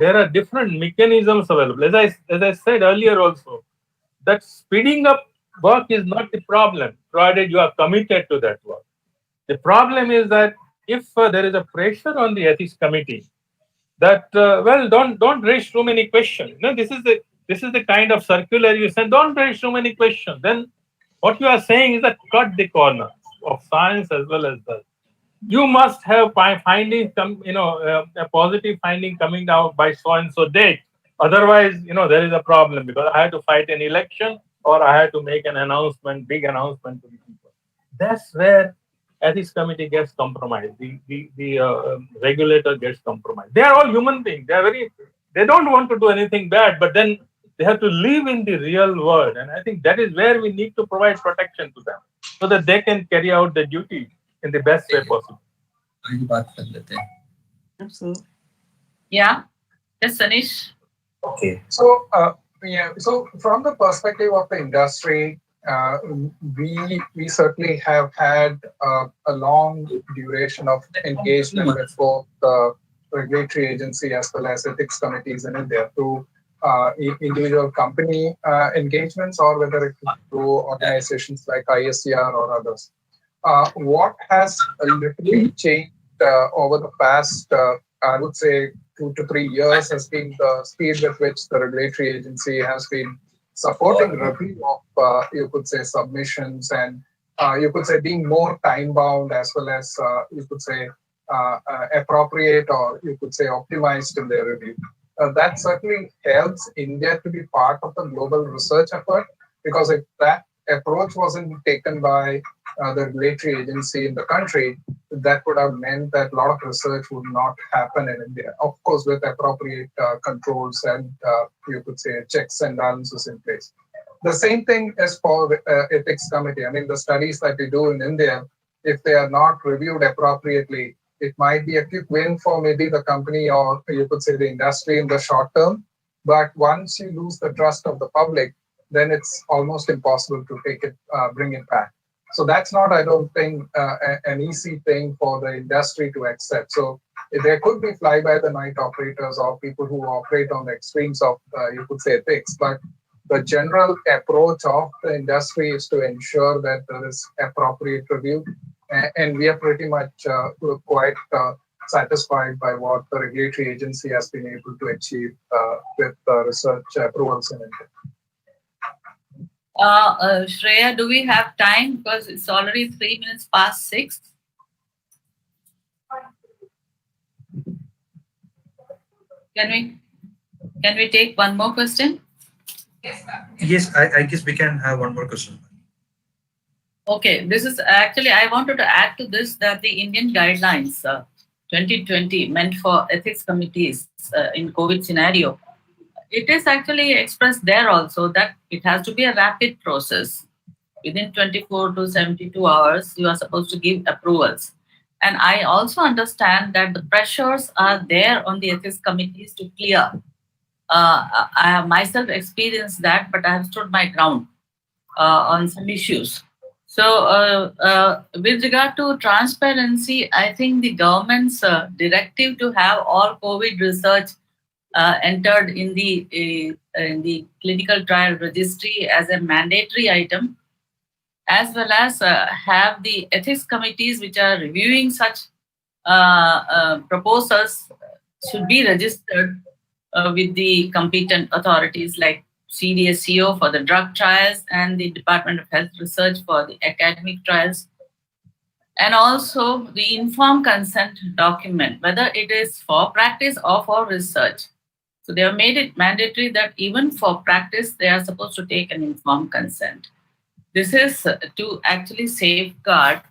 there are different mechanisms available. As I said earlier also, that speeding up work is not the problem, provided you are committed to that work. The problem is that if there is a pressure on the ethics committee that don't raise too many questions. This is the kind of circular you send. Don't raise too many questions. Then what you are saying is that cut the corner. of science as well as that. You must have findings a positive finding coming out by so and so date. Otherwise, there is a problem because I had to fight an election or I had to make an announcement, big announcement to the people. That's where ethics committee gets compromised. The regulator gets compromised. They are all human beings. They don't want to do anything bad, but then they have to live in the real world. And I think that is where we need to provide protection to them so that they can carry out the duty in the best way possible. Absolutely. Yeah. Yes, Anish. Okay. So, so from the perspective of the industry, we certainly have had a long duration of engagement with both the regulatory agency as well as ethics committees in India through individual company engagements or whether it is through organizations like ISCR or others. What has literally changed over the past, I would say, 2 to 3 years has been the speed with which the regulatory agency has been supporting review of, you could say, submissions and you could say being more time bound as well as you could say appropriate or you could say optimized in their review. That certainly helps India to be part of the global research effort because if that approach wasn't taken by the regulatory agency in the country, that would have meant that a lot of research would not happen in India. Of course, with appropriate controls and you could say checks and balances in place. The same thing is for ethics committee. I mean, the studies that we do in India, if they are not reviewed appropriately, it might be a quick win for maybe the company or you could say the industry in the short term. But once you lose the trust of the public, then it's almost impossible to take it, bring it back. So that's not, I don't think, an easy thing for the industry to accept. So there could be fly-by-the-night operators or people who operate on the extremes of, you could say, ethics. But the general approach of the industry is to ensure that there is appropriate review. And we are pretty much quite satisfied by what the regulatory agency has been able to achieve with research approvals in India. Shreya, do we have time? Because it's already 3 minutes past 6. Can we take one more question? Yes, I guess we can have one more question. Okay, this is actually, I wanted to add to this that the Indian guidelines 2020 meant for ethics committees in COVID scenario, it is actually expressed there also that it has to be a rapid process. Within 24 to 72 hours, you are supposed to give approvals. And I also understand that the pressures are there on the ethics committees to clear. I have myself experienced that, but I have stood my ground on some issues. So with regard to transparency, I think the government's directive to have all COVID research entered in the clinical trial registry as a mandatory item, as well as have the ethics committees which are reviewing such proposals should be registered with the competent authorities like CDSCO for the drug trials and the Department of Health Research for the academic trials. And also the informed consent document, whether it is for practice or for research. So they have made it mandatory that even for practice, they are supposed to take an informed consent. This is to actually safeguard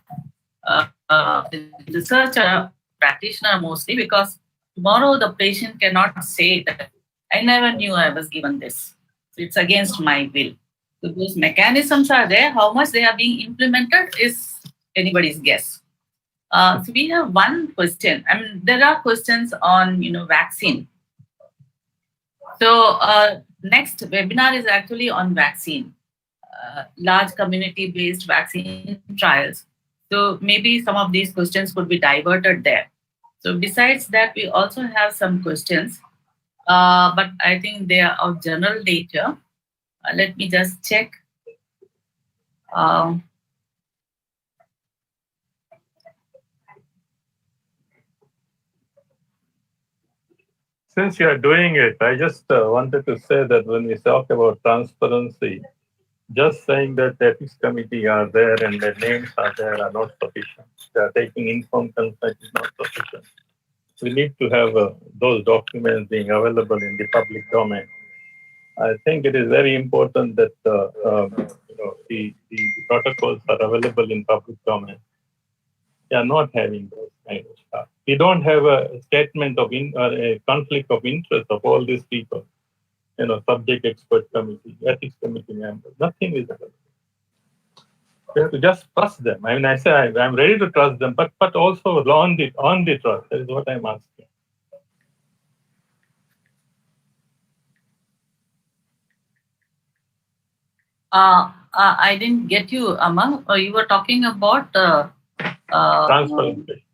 the researcher, practitioner mostly, because tomorrow the patient cannot say that I never knew I was given this. So it's against my will. So those mechanisms are there. How much they are being implemented is anybody's guess. So we have one question. I mean, there are questions on vaccine. So next webinar is actually on vaccine, large community-based vaccine trials. So maybe some of these questions could be diverted there. So besides that, we also have some questions, but I think they are of general nature. Let me just check. Since you are doing it, I just wanted to say that when we talk about transparency, just saying that the ethics committee are there and their names are there are not sufficient. They are taking informed consent is not sufficient. We need to have those documents being available in the public domain. I think it is very important that the protocols are available in public domain. They are not having those kind of stuff. We don't have a statement of a conflict of interest of all these people. Subject expert committee, ethics committee members. Nothing is available. We have to just trust them. I mean, I say I'm ready to trust them, but also on the trust. That is what I'm asking. I didn't get you, Amal. You were talking about Transparency.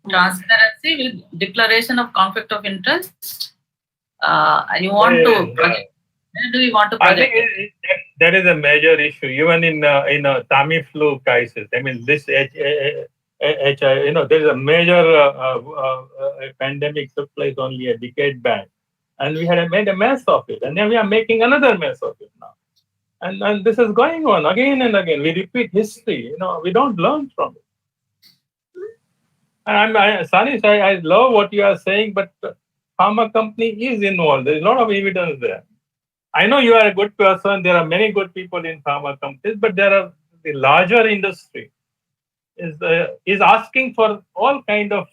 Transparency with declaration of conflict of interest. You want to? Where do you want to project? I think that is a major issue, even in Tamiflu crisis. I mean, this there is a major pandemic took place only a decade back, and we had made a mess of it, and then we are making another mess of it now. And this is going on again and again. We repeat history. We don't learn from it. And Sanish, I love what you are saying, but pharma company is involved. There is a lot of evidence there. I know you are a good person. There are many good people in pharma companies, but there are the larger industry is asking for all kind of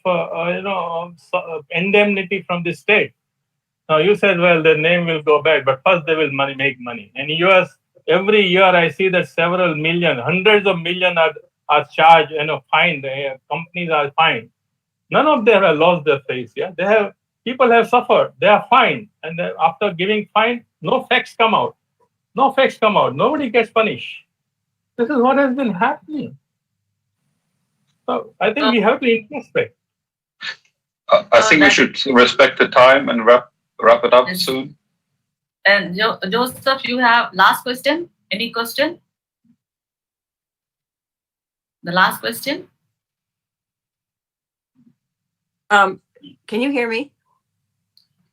indemnity from the state. Now you said, well, their name will go back, but first they will make money. In US, every year I see that several million, hundreds of million are charged, fined. Companies are fined. None of them have lost their face. Yeah, people have suffered. They are fined, and after giving fine, no facts come out. No facts come out. Nobody gets punished. This is what has been happening. So I think we have to introspect. I think we should respect the time and wrap it up soon. And Joseph, you have last question? Any question? The last question? Can you hear me?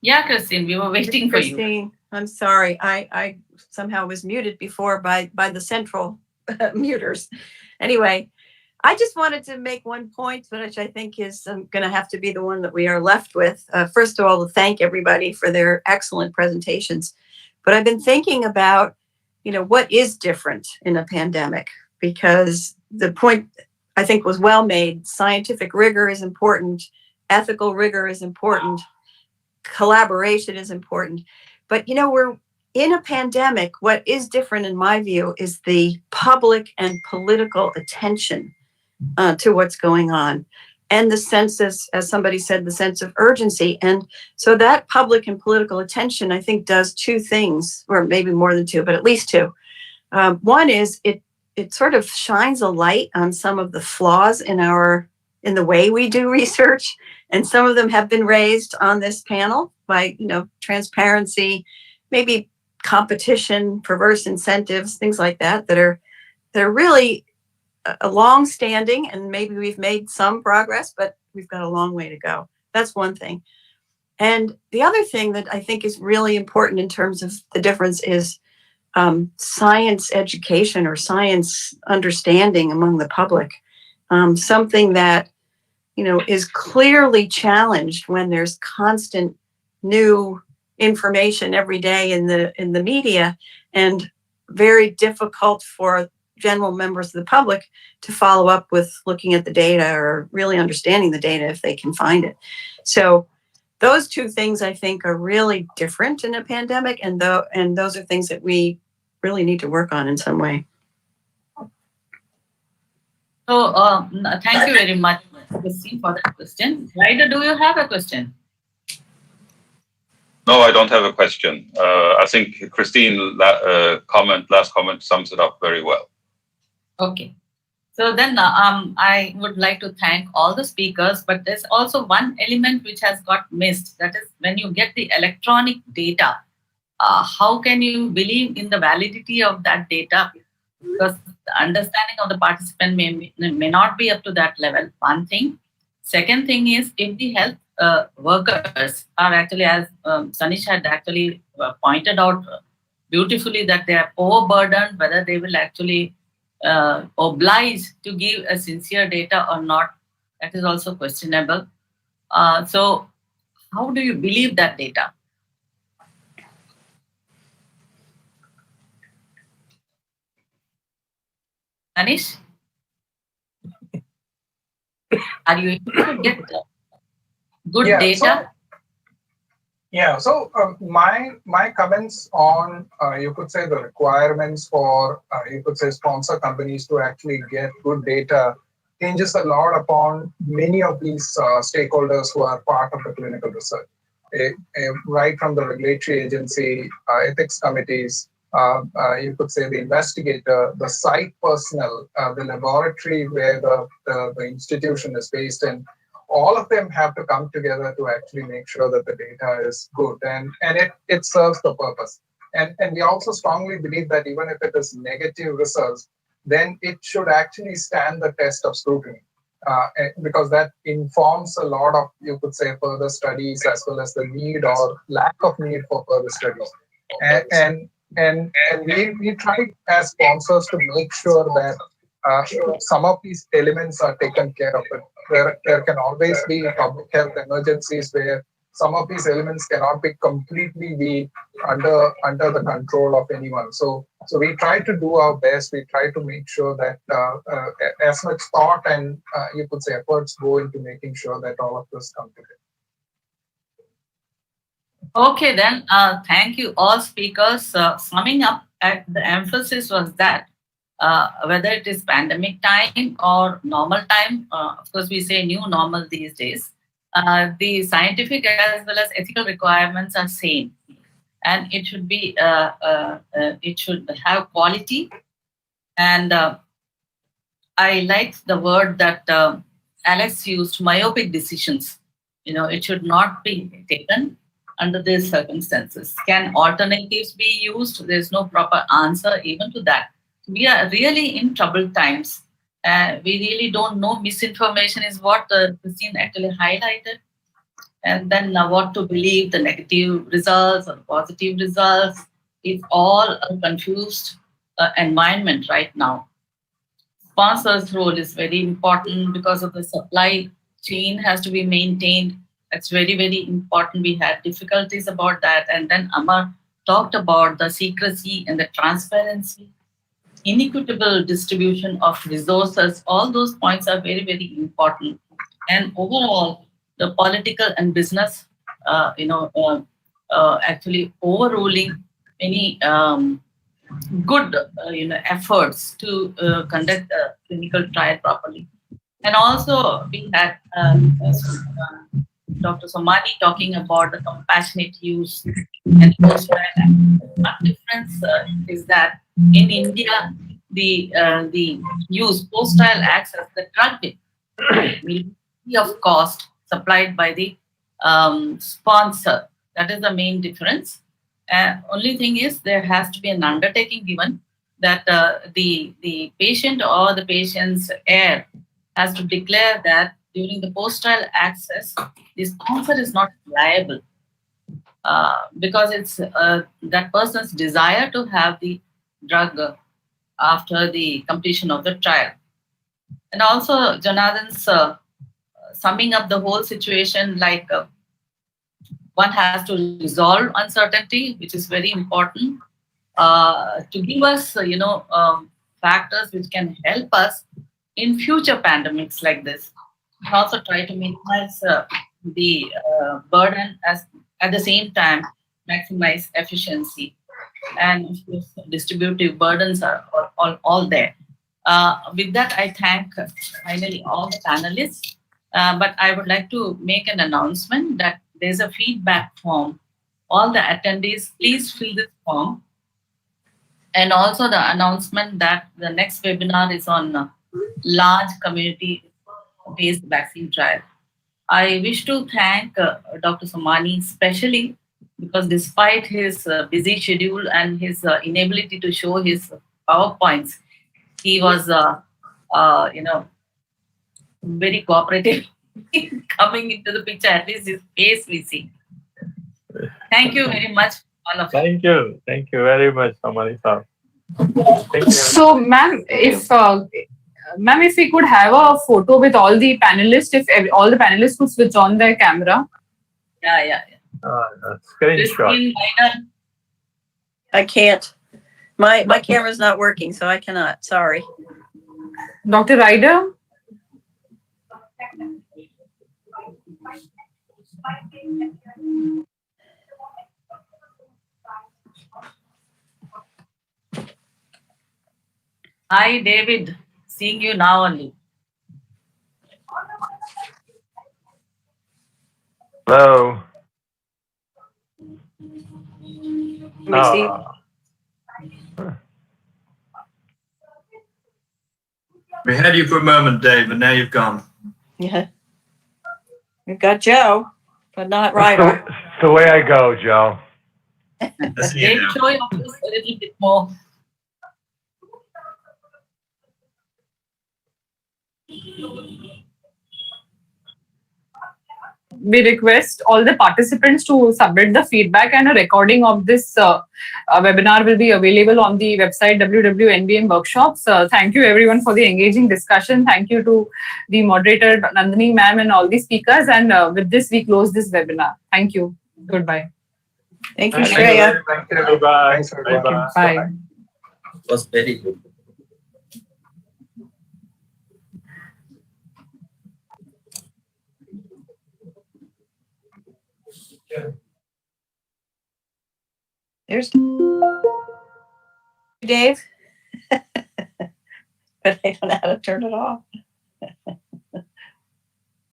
Yeah, Christine, we were waiting for you. Christine, I'm sorry. I somehow was muted before by the central muters. Anyway, I just wanted to make one point, which I think is going to have to be the one that we are left with. First of all, to thank everybody for their excellent presentations. But I've been thinking about, what is different in a pandemic, because the point I think was well made. Scientific rigor is important. Ethical rigor is important. Collaboration is important. But, we're in a pandemic. What is different, in my view, is the public and political attention to what's going on, and the sense, as somebody said, the sense of urgency. And so that public and political attention, I think, does two things, or maybe more than two, but at least two. One is it sort of shines a light on some of the flaws in the way we do research, and some of them have been raised on this panel by transparency, maybe competition, perverse incentives, things like that are really a long-standing, and maybe we've made some progress, but we've got a long way to go. That's one thing. And the other thing that I think is really important in terms of the difference is science education or science understanding among the public. Something that is clearly challenged when there's constant new information every day in the media, and very difficult for general members of the public to follow up with looking at the data or really understanding the data if they can find it. So those two things, I think, are really different in a pandemic, and those are things that we really need to work on in some way. So thank you very much, Christine, for that question. Ryder, do you have a question? No, I don't have a question. I think Christine's last comment sums it up very well. Okay. So then I would like to thank all the speakers, but there's also one element which has got missed. That is, when you get the electronic data, how can you believe in the validity of that data? Because the understanding of the participant may not be up to that level, one thing. Second thing is, if the health workers are actually, as Sanish had actually pointed out, beautifully that they are overburdened, whether they will actually obliged to give a sincere data or not, that is also questionable. So how do you believe that data? Anish? Are you able to get good Yeah, data? My comments on you could say the requirements for you could say sponsor companies to actually get good data hinges a lot upon many of these stakeholders who are part of the clinical research, right from the regulatory agency, ethics committees. You could say the investigator, the site personnel, the laboratory where the institution is based in, all of them have to come together to actually make sure that the data is good and it serves the purpose. And we also strongly believe that even if it is negative results, then it should actually stand the test of scrutiny. Because that informs a lot of, you could say, further studies as well as the need or lack of need for further studies. And we try as sponsors to make sure that some of these elements are taken care of. There can always be public health emergencies where some of these elements cannot be completely be under the control of anyone. So we try to do our best. We try to make sure that as much thought and you could say efforts go into making sure that all of this come together. Okay, then, thank you, all speakers. Summing up, the emphasis was that whether it is pandemic time or normal time, of course, we say new normal these days, the scientific as well as ethical requirements are same. And it should be, it should have quality. And I liked the word that Alex used, myopic decisions. It should not be taken under these circumstances. Can alternatives be used? There's no proper answer even to that. We are really in troubled times. We really don't know. Misinformation is what Christine actually highlighted. And then what to believe, the negative results or positive results. It's all a confused environment right now. Sponsors' role is very important because of the supply chain has to be maintained. That's very, very important. We had difficulties about that. And then Amar talked about the secrecy and the transparency, inequitable distribution of resources. All those points are very, very important. And overall, the political and business, actually overruling any good efforts to conduct a clinical trial properly. And also we had Dr. Somani talking about the compassionate use and post-trial access. One difference is that in India, the use post-trial access, the drug will be free of cost supplied by the sponsor. That is the main difference. Only thing is there has to be an undertaking given that the patient or the patient's heir has to declare that during the post-trial access, the sponsor is not liable because it's that person's desire to have the drug after the completion of the trial. And also Jonathan's summing up the whole situation, like one has to resolve uncertainty, which is very important, to give us, factors which can help us in future pandemics like this. And also try to minimize the burden as at the same time maximize efficiency. And of course, distributive burdens are all there. With that, I thank finally all the panelists. But I would like to make an announcement that there's a feedback form. All the attendees, please fill this form. And also the announcement that the next webinar is on large community-based vaccine trial. I wish to thank Dr. Somani especially because despite his busy schedule and his inability to show his PowerPoints, he was, very cooperative coming into the picture. At least his face we see. Thank you very much Wonderful. Thank you very much, Amani sir. Thank you. So, ma'am, if we could have a photo with all the panelists, if all the panelists could switch on their camera. Yeah. Screenshot. Christine Ryder. I can't. My camera's not working, so I cannot. Sorry. Dr. Ryder? Hi, David. Seeing you now only. Hello. Let me see. We had you for a moment, Dave, but now you've gone. Yeah. We've got Joe, but not Ryder. It's the way I go, Joe. I see you Dave, now. show your face a little bit more. We request all the participants to submit the feedback, and a recording of this webinar will be available on the website www.nbm workshops. Thank you everyone for the engaging discussion. Thank you to the moderator Nandini ma'am and all the speakers, and with this we close this webinar. Thank you. Goodbye. Thank you, Thank Shreya. Thank you. Bye-bye. Thanks, everyone. Bye-bye. Bye. It was very good. There's Dave. But I don't know how to turn it off.